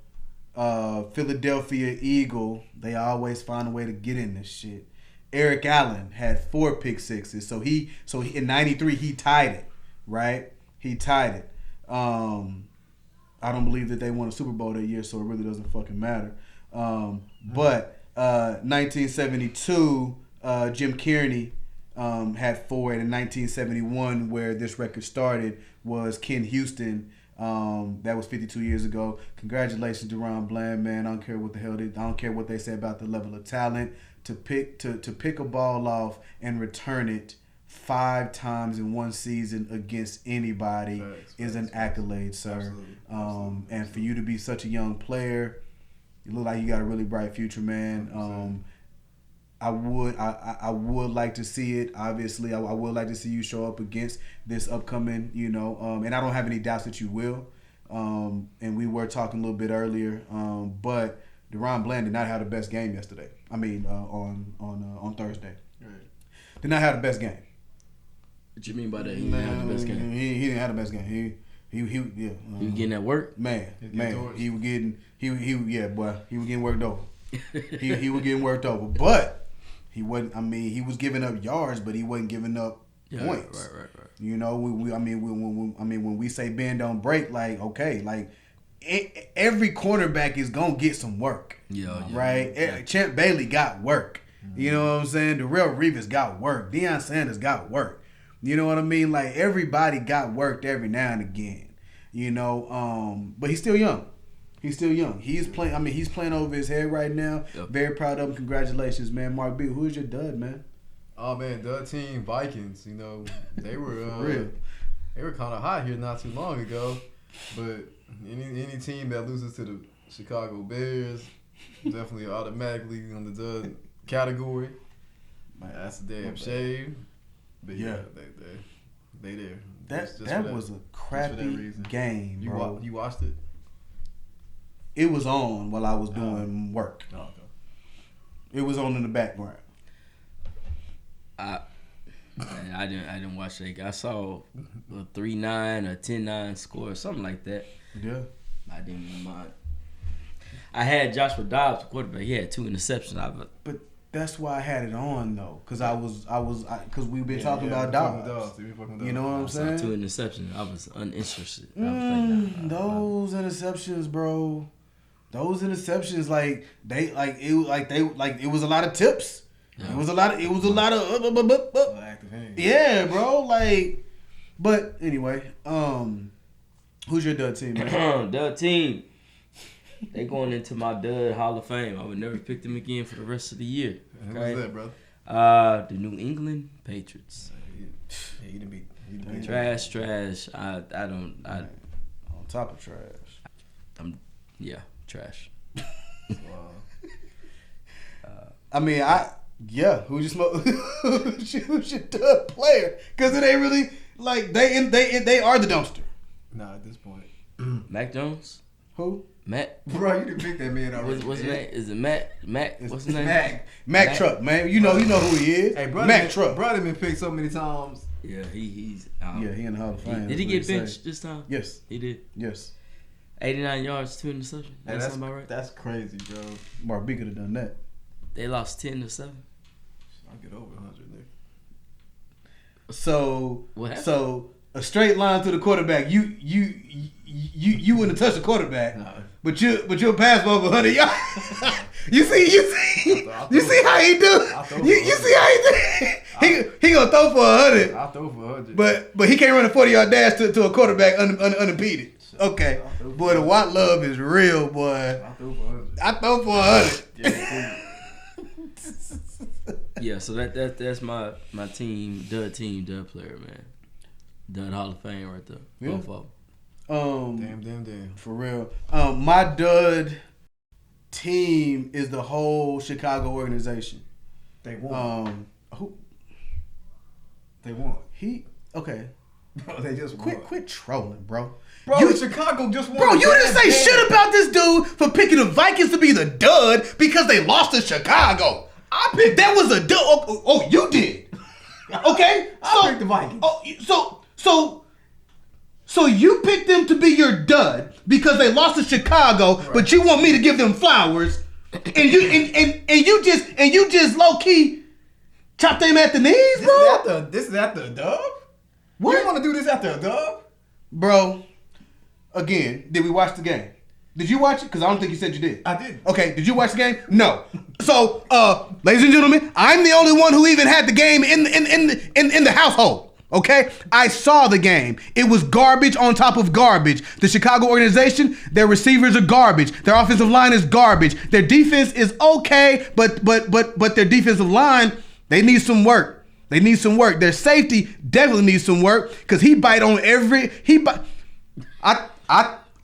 Speaker 1: Philadelphia Eagle, they always find a way to get in this shit. Eric Allen had 4 pick sixes. So he in 93 he tied it, right? He tied it. I don't believe that they won a Super Bowl that year, so it really doesn't fucking matter. But 1972, Jim Kearney had 4, and in 1971, where this record started, was Ken Houston. That was 52 years ago. Congratulations, Deron Bland, man. I don't care what the hell I don't care what they say about the level of talent. To pick a ball off and return it 5 times in one season against anybody is an accolade, sir.
Speaker 2: Absolutely.
Speaker 1: And for you to be such a young player, you look like you got a really bright future, man. I would like to see it. Obviously, I would like to see you show up against this upcoming, and I don't have any doubts that you will. And we were talking a little bit earlier, but Deron Bland did not have the best game yesterday. I mean, on Thursday.
Speaker 2: Right.
Speaker 1: Did not have the best game.
Speaker 3: What you mean by that? He didn't have the best game.
Speaker 1: He didn't have the best game. He
Speaker 3: He was getting at work.
Speaker 1: Man, he was getting worked over. he was getting worked over, but he wasn't. I mean, he was giving up yards, but he wasn't giving up points.
Speaker 3: Right.
Speaker 1: When we say bend don't break, like okay, like every cornerback is gonna get some work.
Speaker 3: Yeah.
Speaker 1: Right. Yeah. Champ Bailey got work. You know what I'm saying? Darrell Reeves got work. Deion Sanders got work. You know what I mean? Like everybody got worked every now and again. But he's still young. He's playing. I mean, he's playing over his head right now. Yep. Very proud of him. Congratulations, man. Mark B, who's your dud, man?
Speaker 2: Oh man, dud team Vikings. They were
Speaker 1: real.
Speaker 2: They were kind of hot here not too long ago. But any team that loses to the Chicago Bears definitely automatically on the dud category. That's a damn shame. But yeah, they there.
Speaker 1: That was a crappy game, bro.
Speaker 2: You watched it?
Speaker 1: It was on while I was doing work.
Speaker 2: Oh, okay.
Speaker 1: It was on in the background.
Speaker 3: I didn't watch that. I saw a 3-9 or 10-9 score, something like that.
Speaker 1: Yeah.
Speaker 3: I didn't mind. I had Joshua Dobbs quarterback. He had 2 interceptions.
Speaker 1: But that's why I had it on though, because because we've been talking about Dobbs. You know what I'm saying?
Speaker 3: 2 interceptions. I was uninterested.
Speaker 1: Those interceptions, bro. Those interceptions, it was a lot of tips. Yeah. It was a lot of
Speaker 2: active hands.
Speaker 1: Yeah, bro. But anyway, who's your dud team, man?
Speaker 3: Dud team. They going into my dud Hall of Fame. I would never pick them again for the rest of the year.
Speaker 2: Okay? Who's that, brother?
Speaker 3: The New England Patriots.
Speaker 2: Yeah, you didn't beat
Speaker 3: Trash. I don't.
Speaker 1: On top of trash.
Speaker 3: Trash.
Speaker 1: I mean, who's your dud player? Because it ain't really they are the dumpster.
Speaker 2: Nah, at this point.
Speaker 3: Mac Jones.
Speaker 1: Who?
Speaker 3: Matt.
Speaker 2: Bro, you didn't pick that man already.
Speaker 3: What's his name? Is it Matt? What's his name?
Speaker 1: Mac Truck, man. You know who he is.
Speaker 2: Hey, bro,
Speaker 1: Mac Truck.
Speaker 2: Bro, been picked so many times.
Speaker 3: Yeah, he's.
Speaker 1: He in the Hall of Fame.
Speaker 3: Did he get benched this time?
Speaker 1: Yes,
Speaker 3: he did.
Speaker 1: Yes.
Speaker 3: 89 yards, 2 interceptions.
Speaker 2: Hey,
Speaker 3: That's about right.
Speaker 2: That's crazy, bro.
Speaker 1: Mark B could have done that.
Speaker 3: They lost 10-7.
Speaker 2: I'll get over 100 there.
Speaker 1: So
Speaker 3: what happened?
Speaker 1: So a straight line to the quarterback. You wouldn't have touched the quarterback, but you'll pass over 100 yards. You see how he do? You see how he do? He gonna throw for 100.
Speaker 2: I'll throw for 100.
Speaker 1: But he can't run a 40-yard dash to a quarterback unimpeded. Okay, boy, the Watt love is real, boy. I throw for 100.
Speaker 3: Yeah, so that's my team, dud player, man. Dud Hall of Fame right there.
Speaker 1: Yeah.
Speaker 3: Both of them.
Speaker 2: Damn.
Speaker 1: For real. My dud team is the whole Chicago organization.
Speaker 2: They won.
Speaker 1: Who?
Speaker 2: They won.
Speaker 1: Okay.
Speaker 2: Bro, they just won.
Speaker 1: Quit trolling, bro.
Speaker 2: Bro, Chicago just won.
Speaker 1: Bro, you didn't say shit about this dude for picking the Vikings to be the dud because they lost to Chicago. I picked that was a dud. Oh, you did. Okay,
Speaker 2: I picked the Vikings.
Speaker 1: So you picked them to be your dud because they lost to Chicago, right. But you want me to give them flowers, and you just low key chop them at the knees, bro.
Speaker 2: This is after a dub.
Speaker 1: What?
Speaker 2: You want to do this after a dub,
Speaker 1: bro? Again, did we watch the game? Did you watch it? Because I don't think you said you did.
Speaker 2: I did.
Speaker 1: Okay, did you watch the game? No. So, ladies and gentlemen, I'm the only one who even had the game in the household. Okay? I saw the game. It was garbage on top of garbage. The Chicago organization, their receivers are garbage. Their offensive line is garbage. Their defense is okay, but their defensive line, they need some work. Their safety definitely needs some work because he bite on every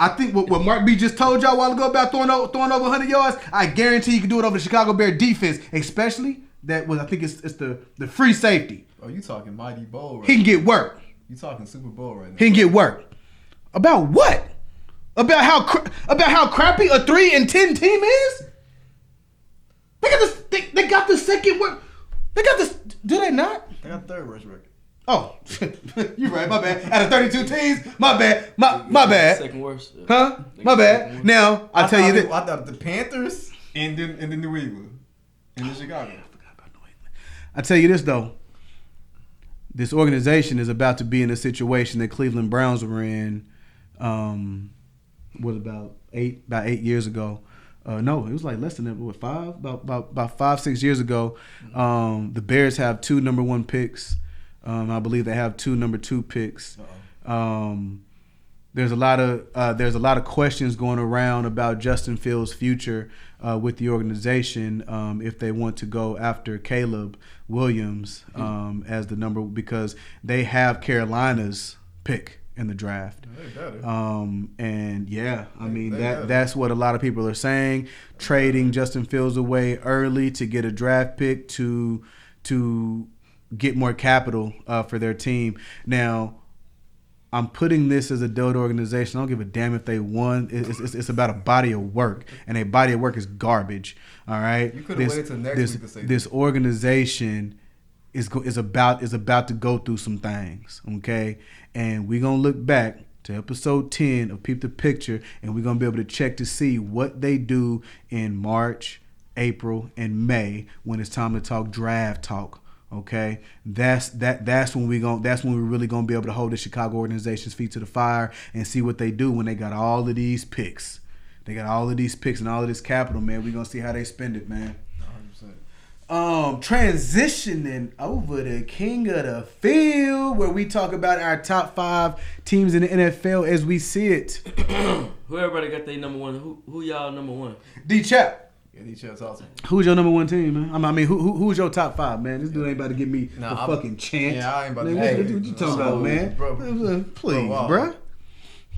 Speaker 1: I think what Mark B just told y'all a while ago about throwing over 100 yards, I guarantee you can do it over the Chicago Bear defense, especially that was I think it's the free safety.
Speaker 2: Oh, you talking Mighty Bowl right
Speaker 1: He can get work.
Speaker 2: You talking Super Bowl right now.
Speaker 1: He can get work. About what? About how crappy a 3-10 team is? They got this. They got the second work. They got this. Do they not?
Speaker 2: They got the third worst record.
Speaker 1: Oh, you're right. My bad. Out of 32 teams, my bad. My bad.
Speaker 3: Second worst.
Speaker 1: Huh? My bad. Now I tell you this.
Speaker 2: I thought the Panthers and then the New England and the Chicago.
Speaker 1: I forgot about New England. I tell you this though. This organization is about to be in a situation that Cleveland Browns were in. Was about 8 years ago. No, it was like less than that. What, 5? About 5-6 years ago. The Bears have 2 number 1 picks. I believe they have 2 number 2 picks. There's a lot of questions going around about Justin Fields' future with the organization if they want to go after Caleb Williams as the number, because they have Carolina's pick in the draft. And yeah, I mean that's what a lot of people are saying. Trading Justin Fields away early to get a draft pick to get more capital for their team. Now, I'm putting this as a dud organization. I don't give a damn if they won. It's about a body of work, and a body of work is garbage. All right.
Speaker 2: You could have waited till next week to say
Speaker 1: this organization is about to go through some things. Okay, and we're gonna look back to episode 10 of Peep the Picture, and we're going to be able to check to see what they do in March, April, and May when it's time to talk draft talk. Okay, that's when we're really gonna be able to hold the Chicago organization's feet to the fire and see what they do when they got all of these picks. They got all of these picks and all of this capital, man. We're gonna see how they spend it, man.
Speaker 2: 100%.
Speaker 1: Transitioning over to King of the Field, where we talk about our top 5 teams in the NFL as we see it.
Speaker 3: Who everybody got their number one? Who y'all number one?
Speaker 1: D-Chap.
Speaker 2: Yeah, these chats awesome.
Speaker 1: Who's your number one team, man? I mean, who's your top 5, man? This dude ain't about to give me a fucking chant.
Speaker 2: Yeah, I ain't about to.
Speaker 1: Man, what you talking about, man?
Speaker 2: Bro.
Speaker 1: Please,
Speaker 2: Wow.
Speaker 1: bro.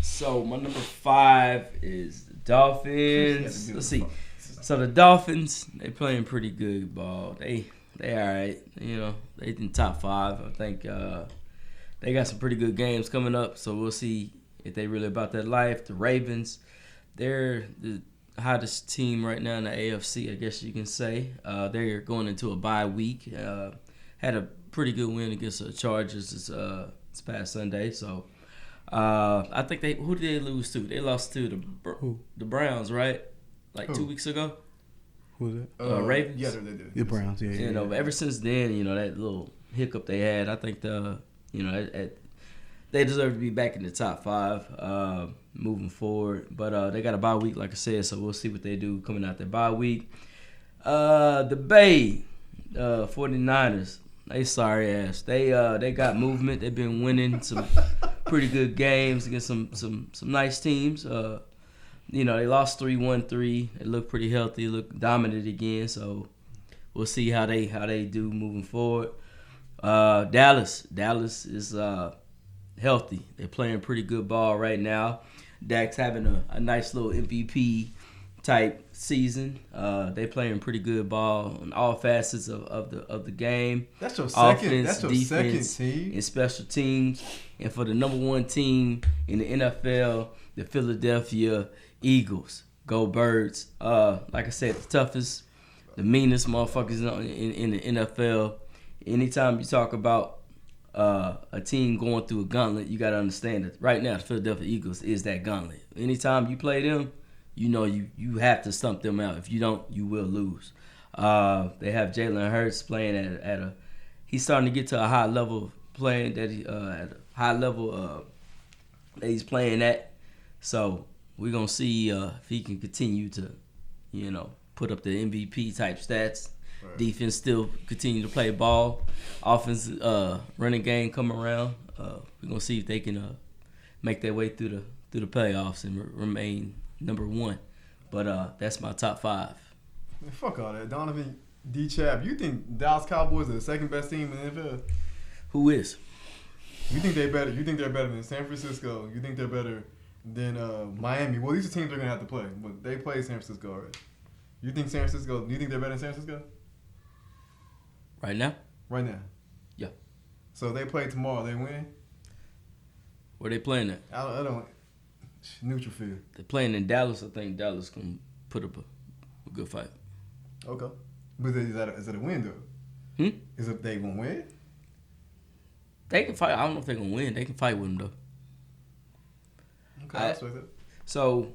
Speaker 3: So my number 5 is the Dolphins. Let's see. So the Dolphins, they playing pretty good ball. They all right. You know, they in top 5. I think they got some pretty good games coming up. So we'll see if they really about that life. The Ravens, they're the hottest team right now in the AFC, I guess you can say. They're going into a bye week. Had a pretty good win against the Chargers this past Sunday. So I think who did they lose to? They lost to the Browns, right? Like
Speaker 2: Who?
Speaker 3: 2 weeks ago.
Speaker 1: Who was it?
Speaker 3: Ravens.
Speaker 2: Yeah, they did.
Speaker 1: The Browns, yeah.
Speaker 3: You know, but ever since then, you know, that little hiccup they had, I think they deserve to be back in the top 5 moving forward. But they got a bye week, like I said, so we'll see what they do coming out their bye week. The Bay 49ers, they sorry ass. They got movement. They've been winning some pretty good games against some nice teams. You know, they lost 3-1-3. They look pretty healthy. Look dominant again. So we'll see how they do moving forward. Dallas is healthy. They're playing pretty good ball right now. Dak's having a nice little MVP type season. They playing pretty good ball on all facets of the game.
Speaker 2: That's your second.
Speaker 3: Offense,
Speaker 2: That's your
Speaker 3: defense,
Speaker 2: second team.
Speaker 3: and special teams. And for the number 1 team in the NFL, the Philadelphia Eagles. Go Birds. Like I said, the toughest, the meanest motherfuckers in the NFL. Anytime you talk about a team going through a gauntlet, you got to understand that right now the Philadelphia Eagles is that gauntlet. Anytime you play them, you know you have to stump them out. If you don't, you will lose. They have Jalen Hurts playing at a he's starting to get to a high level of playing that he at a high level that he's playing at. So we're gonna see if he can continue to, you know, put up the MVP type stats. Right. Defense still continue to play ball. Offense running game come around. We're gonna see if they can make their way through the playoffs and remain number 1. But that's my top 5.
Speaker 2: Man, fuck all that. Donovan D-Chap, you think Dallas Cowboys are the second best team in the NFL?
Speaker 3: Who is?
Speaker 2: You think they're better? You think they're better than San Francisco? You think they're better than Miami? Well, these are teams they're gonna have to play, but they play San Francisco already. You think San Francisco? Do you think they're better than San Francisco?
Speaker 3: Right now?
Speaker 2: Right now.
Speaker 3: Yeah.
Speaker 2: So if they play tomorrow, they win.
Speaker 3: Where they playing at?
Speaker 2: I don't. Neutral field.
Speaker 3: They're playing in Dallas. I think Dallas gonna put up a good fight.
Speaker 2: Okay. But is that a win though? Is it they gonna win?
Speaker 3: They can fight. I don't know if they're gonna win. They can fight with them though.
Speaker 2: Okay, I respect that.
Speaker 3: So,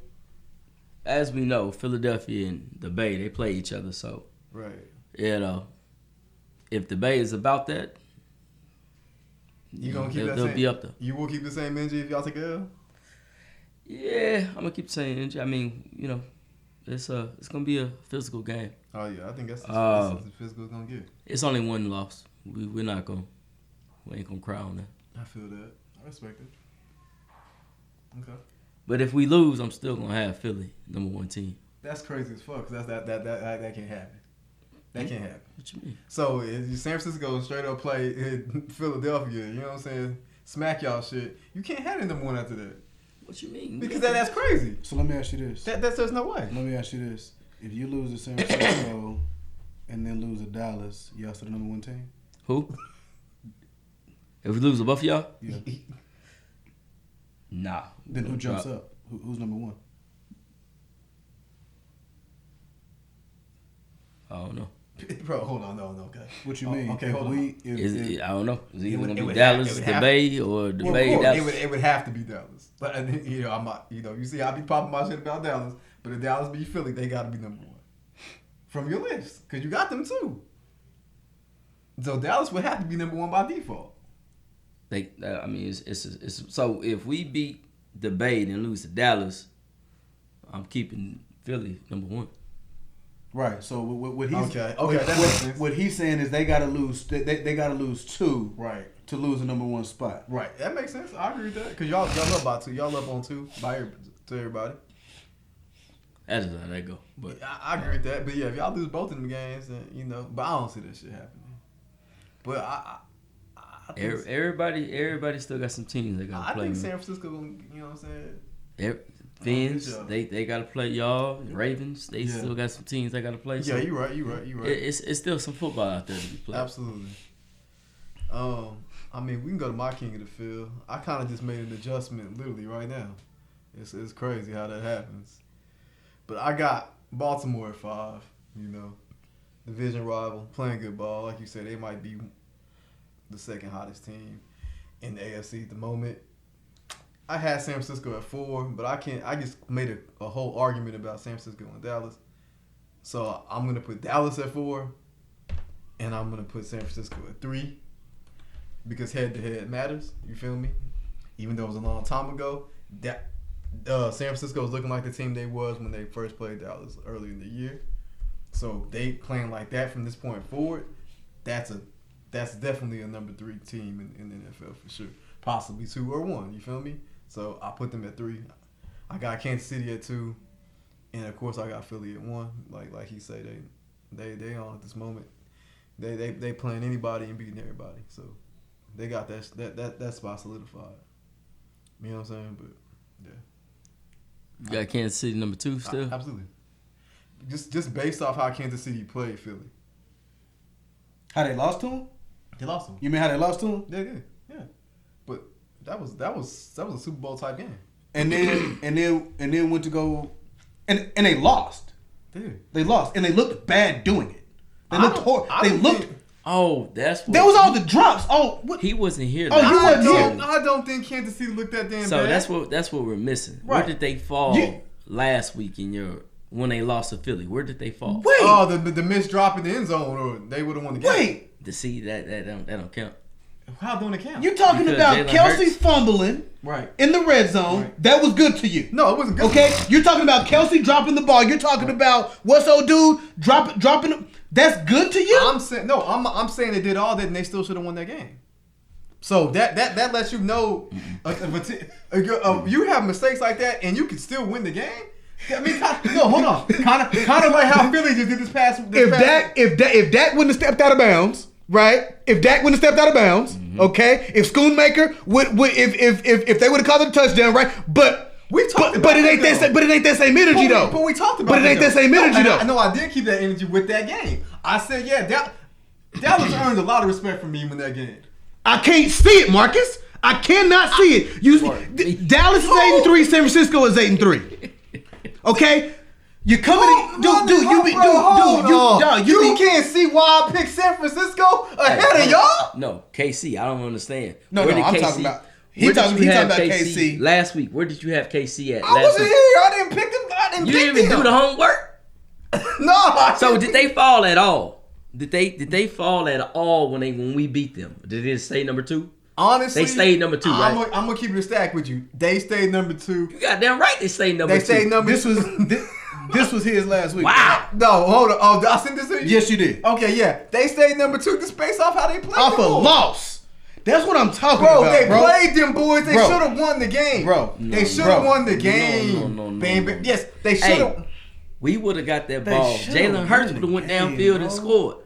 Speaker 3: as we know, Philadelphia and the Bay, they play each other. So,
Speaker 2: right.
Speaker 3: You know, if the Bay is about that,
Speaker 2: you gonna keep
Speaker 3: they'll be up there.
Speaker 2: You will keep the same energy if y'all take a L?
Speaker 3: Yeah, I'm gonna keep saying energy. I mean, you know, it's gonna be a physical game.
Speaker 2: Oh yeah, I think that's the physical it's gonna get.
Speaker 3: It's only one loss. We ain't gonna cry on that.
Speaker 2: I feel that. I respect it. Okay.
Speaker 3: But if we lose, I'm still gonna have Philly number 1 team.
Speaker 2: That's crazy as fuck. 'Cause that can't happen. That can't happen.
Speaker 3: What you mean?
Speaker 2: So if San Francisco straight up play in Philadelphia, you know what I'm saying? Smack y'all shit. You can't have it number 1 after that.
Speaker 3: What you mean?
Speaker 2: Because that's crazy.
Speaker 1: So let me ask you this.
Speaker 2: There's no way.
Speaker 1: Let me ask you this. If you lose to San Francisco and then lose to Dallas, y'all still the number 1 team?
Speaker 3: Who? If we lose to both of y'all?
Speaker 1: Yeah.
Speaker 3: Nah.
Speaker 1: Then who jumps up? Who's number 1?
Speaker 3: I don't know.
Speaker 2: Bro, hold on, no, okay.
Speaker 1: What you mean?
Speaker 2: Okay, hold on.
Speaker 3: I don't know. It's either
Speaker 2: would-
Speaker 3: gonna
Speaker 2: it
Speaker 3: be
Speaker 2: would
Speaker 3: Dallas,
Speaker 2: have- it
Speaker 3: the
Speaker 2: would have-
Speaker 3: Bay, or the
Speaker 2: Well,
Speaker 3: Bay,
Speaker 2: of course,
Speaker 3: Dallas.
Speaker 2: it would have to be Dallas. But I'm not. You see, I be popping my shit about Dallas, but if Dallas beat Philly, they got to be number 1 from your list because you got them too. So Dallas would have to be number 1 by default.
Speaker 3: I mean, it's so if we beat the Bay and lose to Dallas, I'm keeping Philly number 1.
Speaker 1: Right. So what he's
Speaker 2: Okay, that makes sense.
Speaker 1: what he's saying is they gotta lose. They gotta lose 2
Speaker 2: Right.
Speaker 1: to lose the number 1 spot.
Speaker 2: Right. That makes sense. I agree with that because y'all up by 2. Y'all up on 2 to everybody.
Speaker 3: That's just how that go. But
Speaker 2: I agree with that. But yeah, if y'all lose both of them games, then but I don't see that shit happening. But I think
Speaker 3: everybody still got some teams they gotta
Speaker 2: I
Speaker 3: play.
Speaker 2: think
Speaker 3: man.
Speaker 2: San Francisco, you know what I'm saying?
Speaker 3: Fins,
Speaker 2: Oh,
Speaker 3: they gotta play y'all. Ravens, they
Speaker 1: Yeah.
Speaker 3: still got some teams they gotta play.
Speaker 2: Yeah,
Speaker 3: So
Speaker 2: you're right.
Speaker 3: It's still some football out there to be played.
Speaker 2: Absolutely. I mean, we can go to my king of the field. I kind of just made an adjustment literally right now. It's crazy how that happens. But I got Baltimore at 5, division rival, playing good ball. Like you said, they might be the second hottest team in the AFC at the moment. I had San Francisco at 4, but I just made a whole argument about San Francisco and Dallas. So I'm going to put Dallas at 4, and I'm going to put San Francisco at 3 because head-to-head matters. You feel me? Even though it was a long time ago, that San Francisco is looking like the team they was when they first played Dallas early in the year. So they playing like that from this point forward, that's definitely a number 3 team in the NFL for sure. Possibly 2 or 1, you feel me? So I put them at 3. I got Kansas City at 2, and of course I got Philly at 1. Like he said, they on at this moment. They playing anybody and beating everybody. So they got that spot solidified. You know what I'm saying? But yeah,
Speaker 3: You got Kansas City number 2 still.
Speaker 2: absolutely. Just based off how Kansas City played Philly,
Speaker 1: How they lost to him?
Speaker 2: they lost them.
Speaker 1: You mean how they lost to him?
Speaker 2: They did, yeah. But that was a Super Bowl type game.
Speaker 1: And then went to go and they lost.
Speaker 2: They did.
Speaker 1: They lost and they looked bad doing it. They
Speaker 2: I
Speaker 1: looked
Speaker 2: don't-
Speaker 1: horrible.
Speaker 2: I
Speaker 1: They
Speaker 2: don't
Speaker 1: looked.
Speaker 2: think-
Speaker 3: Oh, that's what
Speaker 1: That was all the drops. Oh, what?
Speaker 3: he wasn't here.
Speaker 1: Oh,
Speaker 3: last
Speaker 1: you wasn't
Speaker 3: week.
Speaker 1: here.
Speaker 2: I don't think Kansas City looked that damn
Speaker 3: So
Speaker 2: bad.
Speaker 3: that's what we're missing. Where
Speaker 1: Right.
Speaker 3: did they fall
Speaker 1: You-
Speaker 3: last week when they lost to Philly? Where did they fall?
Speaker 1: Wait,
Speaker 2: Oh, the missed drop in the end zone, or they would have won the game.
Speaker 1: wait.
Speaker 3: To see that don't count.
Speaker 2: How don't it count?
Speaker 1: You talking
Speaker 3: Because
Speaker 1: about
Speaker 3: Jalen
Speaker 1: Kelsey
Speaker 3: Hurts-
Speaker 1: fumbling
Speaker 2: right?
Speaker 1: in the red zone?
Speaker 2: Right.
Speaker 1: That was good to you.
Speaker 2: No, it wasn't good.
Speaker 1: Okay, you're talking about Kelsey dropping the ball. You're talking about what's old dude dropping. That's good to you.
Speaker 2: I'm saying no. I'm saying they did all that and they still should have won that game. So that lets you know you have mistakes like that and you can still win the game. I mean, no, hold on. Kind of like how Philly just did this past.
Speaker 1: If Dak wouldn't have stepped out of bounds, right? If Dak wouldn't have stepped out of bounds, okay. If Schoonmaker would if they would have called it a touchdown, right? But
Speaker 2: We talked about
Speaker 1: but it
Speaker 2: it,
Speaker 1: ain't that
Speaker 2: though.
Speaker 1: but it ain't that same energy though.
Speaker 2: But we talked about
Speaker 1: But it ain't that same energy though.
Speaker 2: No, I did keep that energy with that game. I said, yeah, Dallas earned a lot of respect from me in that game.
Speaker 1: I can't see it, Marcus. I cannot see it. Dallas is 8-3. San Francisco is 8-3. Okay, you coming in,
Speaker 2: You can't see why I picked San Francisco ahead of y'all.
Speaker 3: No, KC. I don't understand.
Speaker 1: No,
Speaker 3: Where
Speaker 1: no,
Speaker 3: did
Speaker 1: I'm
Speaker 3: KC
Speaker 1: talking about.
Speaker 3: where
Speaker 1: He
Speaker 3: did
Speaker 1: talking
Speaker 3: you have
Speaker 1: about KC.
Speaker 3: last week. Where did you have KC at?
Speaker 2: I
Speaker 3: last
Speaker 2: wasn't
Speaker 3: week?
Speaker 2: here. I didn't pick them. I didn't
Speaker 3: You
Speaker 2: pick
Speaker 3: didn't even
Speaker 2: them.
Speaker 3: do the homework.
Speaker 2: No.
Speaker 3: So did they fall at all? Did they fall at all when we beat them? Did they stay number 2?
Speaker 2: Honestly,
Speaker 3: They stayed number 2, right?
Speaker 2: I'm gonna keep it a stack with you. They stayed number 2.
Speaker 3: You goddamn right they stayed number
Speaker 2: They
Speaker 3: 2.
Speaker 2: stayed number.
Speaker 1: This was his last week.
Speaker 3: Wow.
Speaker 2: No, hold on. Oh, I sent this to you.
Speaker 1: Yes, you did.
Speaker 2: Okay, yeah. They stayed number 2 just based off how they played.
Speaker 1: Off a
Speaker 2: them boys.
Speaker 1: loss. That's what I'm talking
Speaker 2: Bro,
Speaker 1: about,
Speaker 2: they
Speaker 1: bro.
Speaker 2: played them boys. They
Speaker 1: Bro.
Speaker 2: should have won the game.
Speaker 1: Bro.
Speaker 2: They should have
Speaker 1: Bro.
Speaker 2: won the game.
Speaker 3: No.
Speaker 2: Bam. Yes, they should
Speaker 3: Hey,
Speaker 2: have.
Speaker 3: we would have got that
Speaker 1: They
Speaker 3: ball.
Speaker 1: should've
Speaker 3: Jalen Hurts
Speaker 1: won
Speaker 3: would have went
Speaker 1: the game,
Speaker 3: downfield
Speaker 1: bro.
Speaker 3: and scored.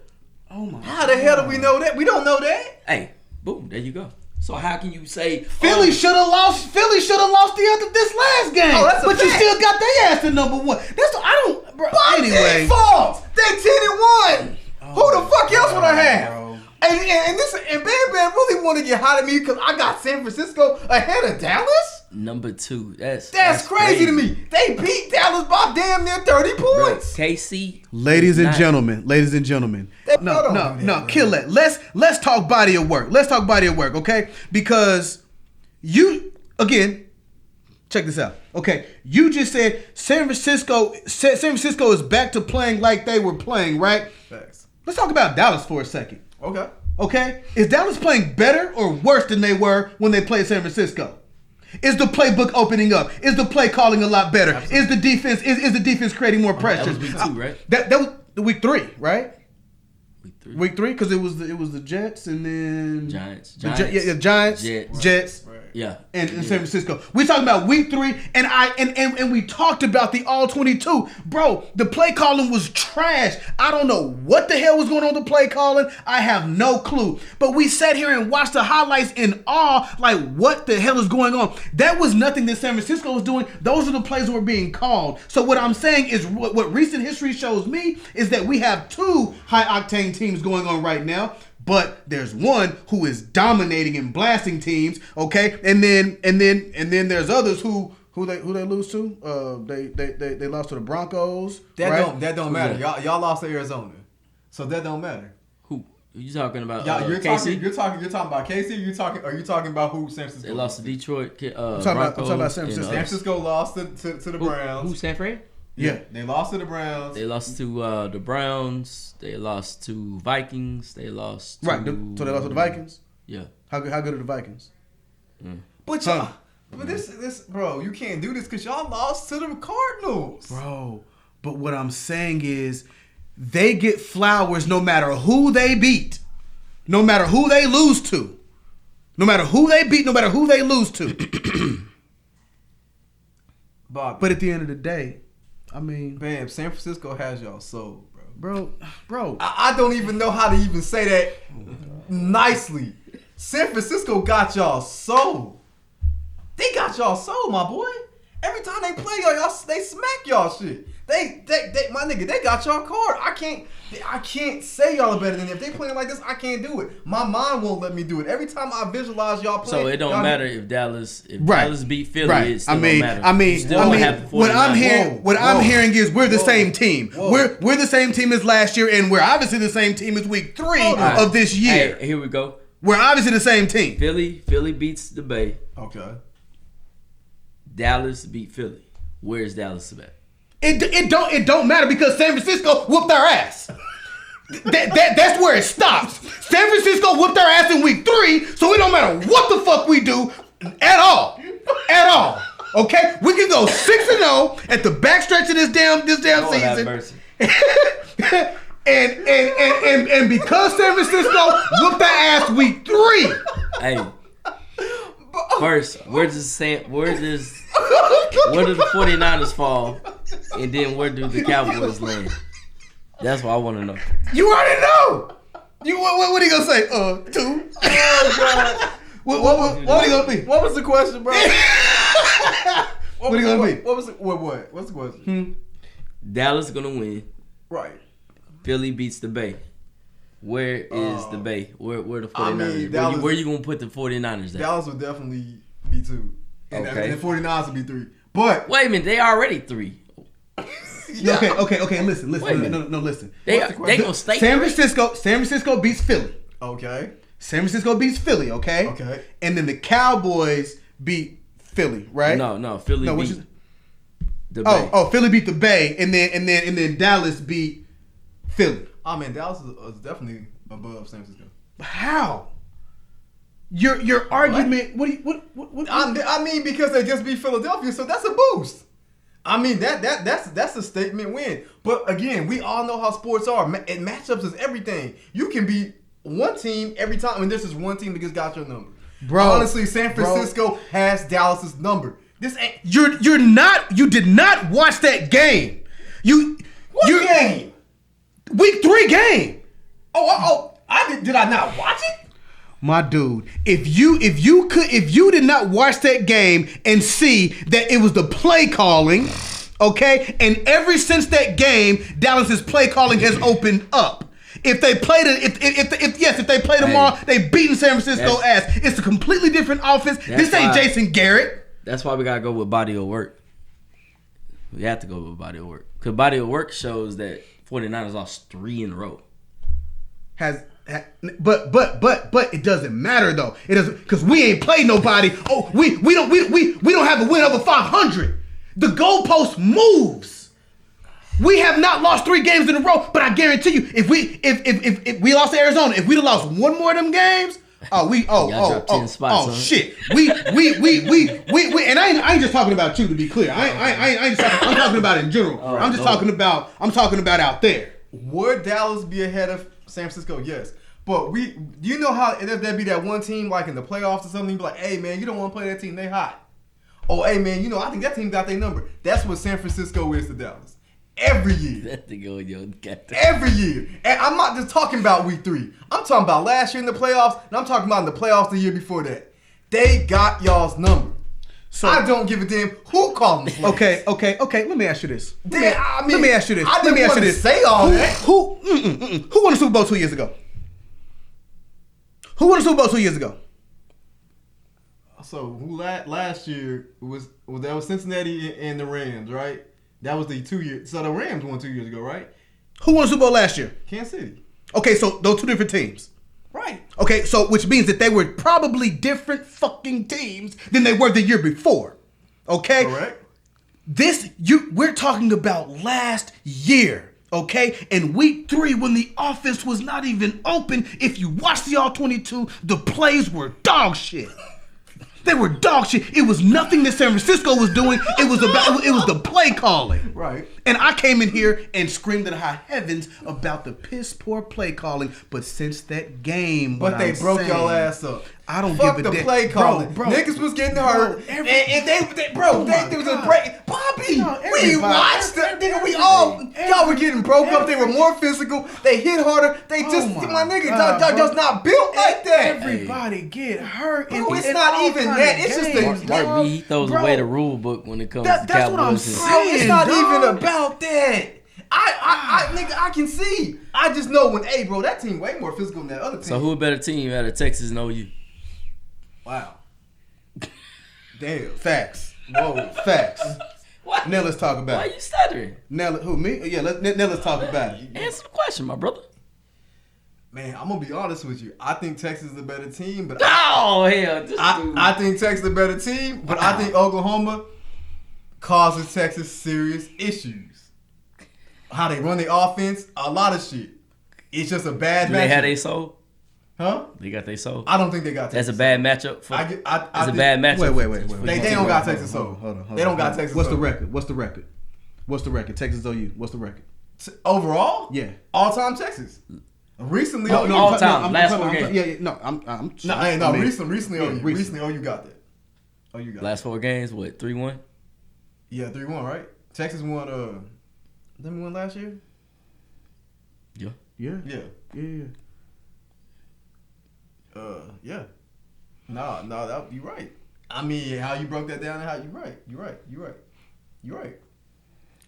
Speaker 1: Oh my.
Speaker 2: How the hell do we know that? We don't know that.
Speaker 3: Hey, boom, there you go. So how can you say
Speaker 1: Philly should have lost. Philly should have lost this last game.
Speaker 2: Oh, that's a
Speaker 1: but you
Speaker 2: fact.
Speaker 1: still got their ass to number 1. That's I don't. Bro, anyway.
Speaker 2: Default. They 10-1. Who the fuck else would I have?
Speaker 1: bro.
Speaker 2: And Bam Bam really want to get hot at me because I got San Francisco ahead of Dallas.
Speaker 3: number 2.
Speaker 2: That's crazy to me. They beat Dallas by damn near 30 points.
Speaker 3: KC.
Speaker 1: Ladies and gentlemen. No, kill it. Let's talk body of work. Okay? Because again, check this out. Okay, you just said San Francisco is back to playing like they were playing, right?
Speaker 2: Facts.
Speaker 1: Let's talk about Dallas for a second.
Speaker 2: Okay.
Speaker 1: Is Dallas playing better or worse than they were when they played San Francisco? Is the playbook opening up? Is the play calling a lot better? Absolutely. Is the defense creating more pressure?
Speaker 3: That was week 2, right?
Speaker 1: That was week 3, right?
Speaker 3: Week 3,
Speaker 1: because it was the Jets and then
Speaker 3: Giants,
Speaker 1: Jets,
Speaker 2: right.
Speaker 3: Yeah,
Speaker 1: and San Francisco. We talking about week 3, and we talked about the all 22, bro. The play calling was trash. I don't know what the hell was going on with the play calling. I have no clue. But we sat here and watched the highlights in awe, like what the hell is going on? That was nothing that San Francisco was doing. Those are the plays that were being called. So what I'm saying is, what recent history shows me is that we have 2 high octane teams going on right now. But there's one who is dominating and blasting teams, okay? And then there's others who they lose to. They lost to the Broncos.
Speaker 2: That don't matter. Y'all lost to Arizona, so that don't matter.
Speaker 3: Who are you talking about?
Speaker 2: You're
Speaker 3: KC?
Speaker 2: talking about KC. Are you talking about who San Francisco?
Speaker 3: They lost to Detroit.
Speaker 1: I'm talking about San Francisco.
Speaker 2: San Francisco lost to the Browns.
Speaker 3: Who San Fran?
Speaker 1: Yeah,
Speaker 2: they lost to the Browns.
Speaker 3: They lost to the Browns. They lost to Vikings. They lost to...
Speaker 1: Right, so they lost to the Vikings?
Speaker 3: Yeah.
Speaker 1: How good are the Vikings?
Speaker 2: But y'all... But this, bro, you can't do this because y'all lost to the Cardinals.
Speaker 1: Bro, but what I'm saying is they get flowers no matter who they beat, no matter who they lose to. No matter who they beat, no matter who they lose to.
Speaker 2: Bob,
Speaker 1: but at the end of the day, I mean,
Speaker 2: Bam, San Francisco has y'all sold, bro.
Speaker 1: Bro.
Speaker 2: I don't even know how to even say that nicely. San Francisco got y'all sold. They got y'all sold, my boy. Every time they play y'all, they smack y'all shit. They my nigga, they got y'all card. I can't say y'all are better than them. If they playing like this, I can't do it. My mind won't let me do it. Every time I visualize y'all playing,
Speaker 3: so it don't matter if Dallas beat Philly.
Speaker 1: Right.
Speaker 3: It still don't matter.
Speaker 1: What I'm hearing is we're the same team. We're the same team as last year, and we're obviously the same team as week 3 of this year.
Speaker 3: Hey, here we go.
Speaker 1: We're obviously the same team.
Speaker 3: Philly beats the Bay.
Speaker 2: Okay.
Speaker 3: Dallas beat Philly. Where's Dallas at?
Speaker 1: It don't matter because San Francisco whooped their ass. That's where it stops. San Francisco whooped their ass in week 3, so it don't matter what the fuck we do at all. Okay, we can go 6-0 at the backstretch of this damn season. and because San Francisco whooped their ass week 3.
Speaker 3: Hey. First, where do the 49ers fall? And then where do the Cowboys land? That's what I want to know.
Speaker 1: You already know. What are you gonna say? 2. Oh God. What are you gonna be?
Speaker 2: What was the question, bro?
Speaker 1: What are you gonna be?
Speaker 2: What's the question?
Speaker 3: Dallas gonna win.
Speaker 2: Right.
Speaker 3: Philly beats the Bay. Where is the Bay? Where the 49ers?
Speaker 2: Dallas,
Speaker 3: where you gonna put the 49ers at?
Speaker 2: Dallas would definitely be 2. And the 49ers would be 3. But
Speaker 3: wait a minute, they already 3.
Speaker 1: Yeah. Okay. Listen. No, listen.
Speaker 3: They gonna stay.
Speaker 1: San Francisco beats Philly.
Speaker 2: Okay.
Speaker 1: San Francisco beats Philly. Okay.
Speaker 2: Okay.
Speaker 1: And then the Cowboys beat Philly, right?
Speaker 3: No. Philly beat the Bay.
Speaker 1: Philly beat the Bay, and then Dallas beat Philly.
Speaker 2: I mean, Dallas is definitely above San Francisco.
Speaker 1: How? Your argument? What?
Speaker 2: I mean, because they just beat Philadelphia, so that's a boost. I mean, that's a statement win. But again, we all know how sports are. And matchups is everything. You can beat one team every time. I mean, this is one team that just got your number.
Speaker 1: Bro,
Speaker 2: honestly, San Francisco has Dallas's number. This ain't.
Speaker 1: You did not watch that game.
Speaker 2: What game?
Speaker 1: Week 3 game.
Speaker 2: Did I not watch it?
Speaker 1: My dude, if you did not watch that game and see that it was the play calling, okay, and ever since that game, Dallas's play calling has opened up. If they played it, if they played tomorrow, they beating San Francisco ass. It's a completely different offense. This ain't Jason Garrett.
Speaker 3: That's why we gotta go with body of work. We have to go with body of work because body of work shows that 49ers lost 3 in a row.
Speaker 7: But it doesn't matter though. It doesn't because we ain't played nobody. Oh, we don't have a win over 500. The goalpost moves. We have not lost 3 games in a row, but I guarantee you, if we lost to Arizona, if we'd have lost one more of them games, shit. We and I ain't just talking about you to be clear. I'm talking about in general. I'm talking about out there.
Speaker 2: Would Dallas be ahead of San Francisco? Yes. But you know how if there be that one team like in the playoffs or something, you be like, hey man, you don't want to play that team, they hot. Oh, hey man, I think that team got their number. That's what San Francisco is to Dallas. Every year. Every year. And I'm not just talking about week 3. I'm talking about last year in the playoffs, and I'm talking about in the playoffs the year before that. They got y'all's number. So I don't give a damn who called them.
Speaker 7: Okay. Let me ask you this.
Speaker 2: Let
Speaker 7: me ask you this.
Speaker 2: I didn't want to say all that.
Speaker 7: Who won the Super Bowl 2 years ago? Who won the Super Bowl 2 years ago?
Speaker 2: So last year was Cincinnati and the Rams, right? That was the 2 years. So the Rams won 2 years ago, right?
Speaker 7: Who won the Super Bowl last year?
Speaker 2: Kansas City.
Speaker 7: Okay, so those 2 different teams.
Speaker 2: Right.
Speaker 7: Okay, so which means that they were probably different fucking teams than they were the year before. Okay?
Speaker 2: Correct.
Speaker 7: We're talking about last year. Okay? And week 3 when the offense was not even open, if you watch the All-22, the plays were dog shit. They were dog shit. It was nothing that San Francisco was doing. It was the play calling.
Speaker 2: Right.
Speaker 7: And I came in here and screamed at high heavens about the piss poor play calling. But since that game,
Speaker 2: but they broke y'all ass up.
Speaker 7: I don't
Speaker 2: Fuck
Speaker 7: give a
Speaker 2: the
Speaker 7: damn.
Speaker 2: play calling.
Speaker 7: Bro,
Speaker 2: niggas was getting hurt, and there was a break. Bobby, we watched it. Nigga, y'all were getting broke up. They were more physical. They hit harder. They my nigga, y'all's not built like that.
Speaker 7: Everybody get hurt.
Speaker 2: Bro, it's not even that. It's just the
Speaker 3: Mark B, he throws away the rule book when it comes to Cowboys.
Speaker 7: That's what I'm saying.
Speaker 2: It's not even about that. Nigga, I can see. I just know bro, that team way more physical than that other team.
Speaker 3: So who a better team out of Texas and OU?
Speaker 2: Wow. Damn.
Speaker 7: Facts.
Speaker 2: Whoa.
Speaker 7: Facts.
Speaker 3: What?
Speaker 7: Now let's talk about
Speaker 3: Why
Speaker 7: it.
Speaker 3: you stuttering?
Speaker 7: Now, who, me? Yeah, now let's talk about it.
Speaker 3: Answer the question, my brother.
Speaker 2: Man, I'm gonna be honest with you. I think Texas is a better team, but
Speaker 3: Oh hell!
Speaker 2: I think Texas is a better team, but I think Oklahoma causes Texas serious issues. How they run the offense, a lot of shit. It's just a bad matchup.
Speaker 3: Do they have their soul?
Speaker 2: Huh?
Speaker 3: They got their soul.
Speaker 2: I don't think they got Texas.
Speaker 3: That's a bad matchup. That's a bad matchup.
Speaker 7: Wait.
Speaker 2: They don't got Texas soul.
Speaker 7: Hold on.
Speaker 2: They don't got Texas
Speaker 7: What's
Speaker 2: soul.
Speaker 7: the record? Texas OU. What's the record?
Speaker 2: Overall?
Speaker 7: Yeah.
Speaker 2: All-time Texas. Recently,
Speaker 3: all time. Last 4 games.
Speaker 7: Yeah. No, I'm.
Speaker 2: Recently, OU got that. OU got
Speaker 3: Last 4 games, what? 3-1.
Speaker 2: Yeah, 3-1, right? Texas won. Didn't we win last year?
Speaker 3: Yeah.
Speaker 7: Yeah.
Speaker 2: Yeah. No, you right. I mean, how you broke that down? You're right.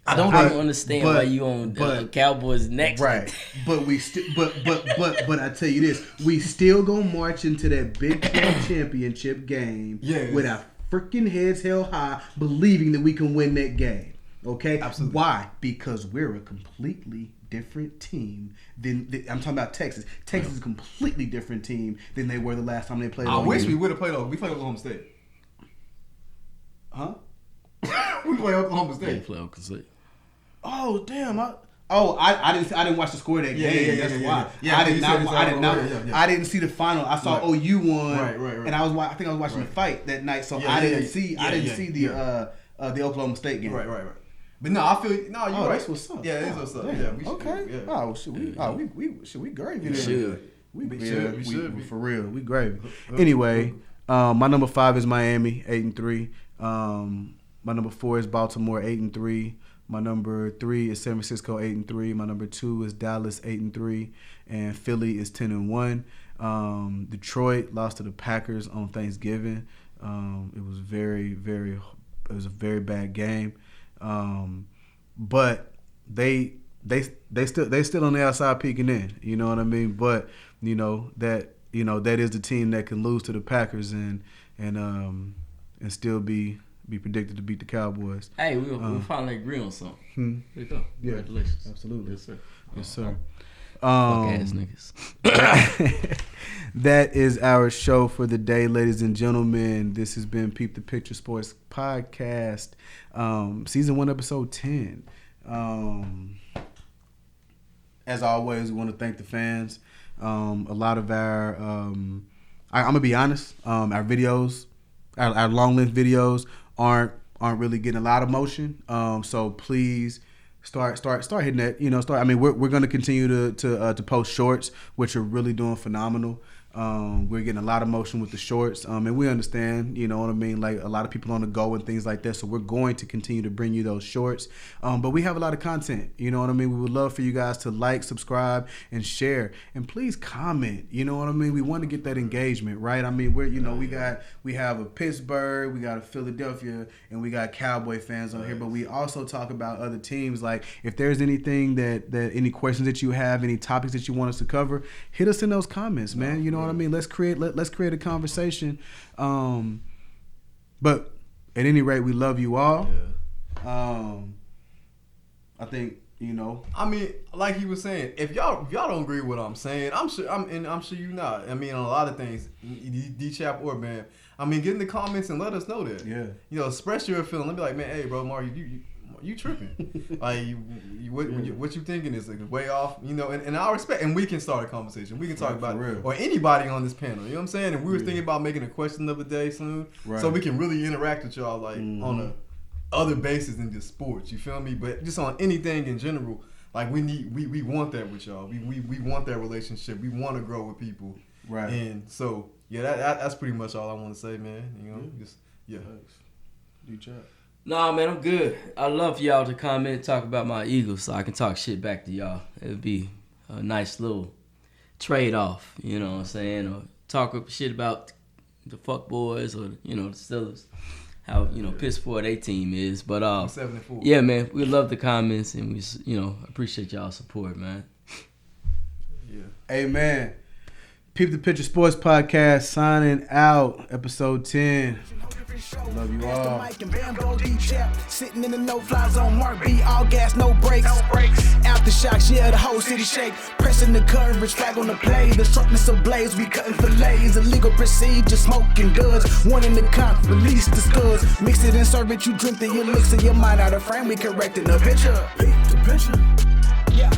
Speaker 3: I don't even understand why you on Cowboys next.
Speaker 7: Right, but we still, but I tell you this, we still gonna march into that Big 12 championship game with our freaking heads held high, believing that we can win that game. Okay,
Speaker 2: absolutely.
Speaker 7: Why? Because we're a completely different team than I'm talking about Texas. Texas is a completely different team than they were the last time they played.
Speaker 2: I wish we would have played. We played Oklahoma State.
Speaker 7: Huh?
Speaker 2: We played Oklahoma
Speaker 3: They
Speaker 2: State.
Speaker 3: play Oklahoma State.
Speaker 7: Oh damn! I didn't watch the score of that game. That's why. I didn't see the final. I saw OU won.
Speaker 2: Right.
Speaker 7: And I think I was watching the fight that night, so I didn't see the Oklahoma State game.
Speaker 2: Right. But no, I feel you're right.
Speaker 7: That's what's up.
Speaker 2: Yeah, that's what's up.
Speaker 7: Damn.
Speaker 2: Yeah, we should.
Speaker 7: Okay.
Speaker 2: Yeah.
Speaker 7: Oh, should we gravy?
Speaker 3: We should.
Speaker 7: We
Speaker 2: should be.
Speaker 7: For real. We gravy. Anyway, my number 5 is Miami, 8-3. My number 4 is Baltimore, 8-3. My number 3 is San Francisco, 8-3. My number 2 is Dallas, 8-3, and Philly is 10-1. Detroit lost to the Packers on Thanksgiving. It was it was a very bad game. But they still on the outside peeking in. You know what I mean? But that is the team that can lose to the Packers and still be be predicted to beat the Cowboys.
Speaker 3: Hey, we finally agree on something. There you go.
Speaker 7: Yeah,
Speaker 3: Congratulations.
Speaker 7: absolutely.
Speaker 3: Yes, sir.
Speaker 7: Yes, sir.
Speaker 3: Fuck ass niggas.
Speaker 7: That is our show for the day, ladies and gentlemen. This has been Peep the Picture Sports Podcast, Season 1, Episode 10. As always, we want to thank the fans. A lot of our, I'm going to be honest, our videos, our long-length videos aren't really getting a lot of motion. So please start hitting that. We're going to continue to post shorts, which are really doing phenomenal. We're getting a lot of motion with the shorts, and we understand, you know what I mean, like a lot of people on the go and things like that, so we're going to continue to bring you those shorts, but we have a lot of content, you know what I mean. We would love for you guys to like, subscribe, and share, and please comment, you know what I mean. We want to get that engagement, right? I mean, we have a Pittsburgh, we got a Philadelphia, and we got Cowboy fans on here, but we also talk about other teams. Like, if there's anything that any questions that you have, any topics that you want us to cover, hit us in those comments, man. You know what I mean? Let's create a conversation. But at any rate, we love you all. Yeah. I think, you know.
Speaker 2: I mean, like he was saying, if y'all don't agree with what I'm saying, I'm sure you not. I mean, on a lot of things, D-Chap or man. I mean, get in the comments and let us know that.
Speaker 7: Yeah.
Speaker 2: You know, express your feeling. Let me like, man, hey, bro, Mario, you tripping. Like, what you thinking is like way off, you know, and I respect, and we can start a conversation. We can talk about it, or anybody on this panel, you know what I'm saying? And we were thinking about making a question of the day soon, so we can really interact with y'all, like, on a other basis than just sports, you feel me? But just on anything in general, like, we want that with y'all. We want that relationship. We want to grow with people.
Speaker 7: Right.
Speaker 2: And so, yeah, that's pretty much all I want to say, man. You know, just, yeah.
Speaker 7: D-Chap.
Speaker 3: Nah, man, I'm good. I love for y'all to comment, talk about my Eagles, so I can talk shit back to y'all. It would be a nice little trade-off, you know what I'm saying? Or talk shit about the fuck boys or, you know, the Steelers, how, you know, piss poor their team is. But,
Speaker 2: 7-4.
Speaker 3: Yeah, man, we love the comments, and we, you know, appreciate y'all's support, man.
Speaker 2: Yeah.
Speaker 7: Amen. Peep the Picture Sports Podcast signing out. Episode 10. Love you all.
Speaker 6: Sitting in the no-fly zone, Mark B, all gas, no brakes. Aftershocks, yeah, the whole city shake. Pressing the coverage, flag on the play. The sharpness of blades, we cutting fillets. Illegal procedure, smoking goods. One in the comp, release the scuds. Mix it and serve it, you drink the elixir. Your mind out of frame, we correcting the picture. Peep the picture. Yeah.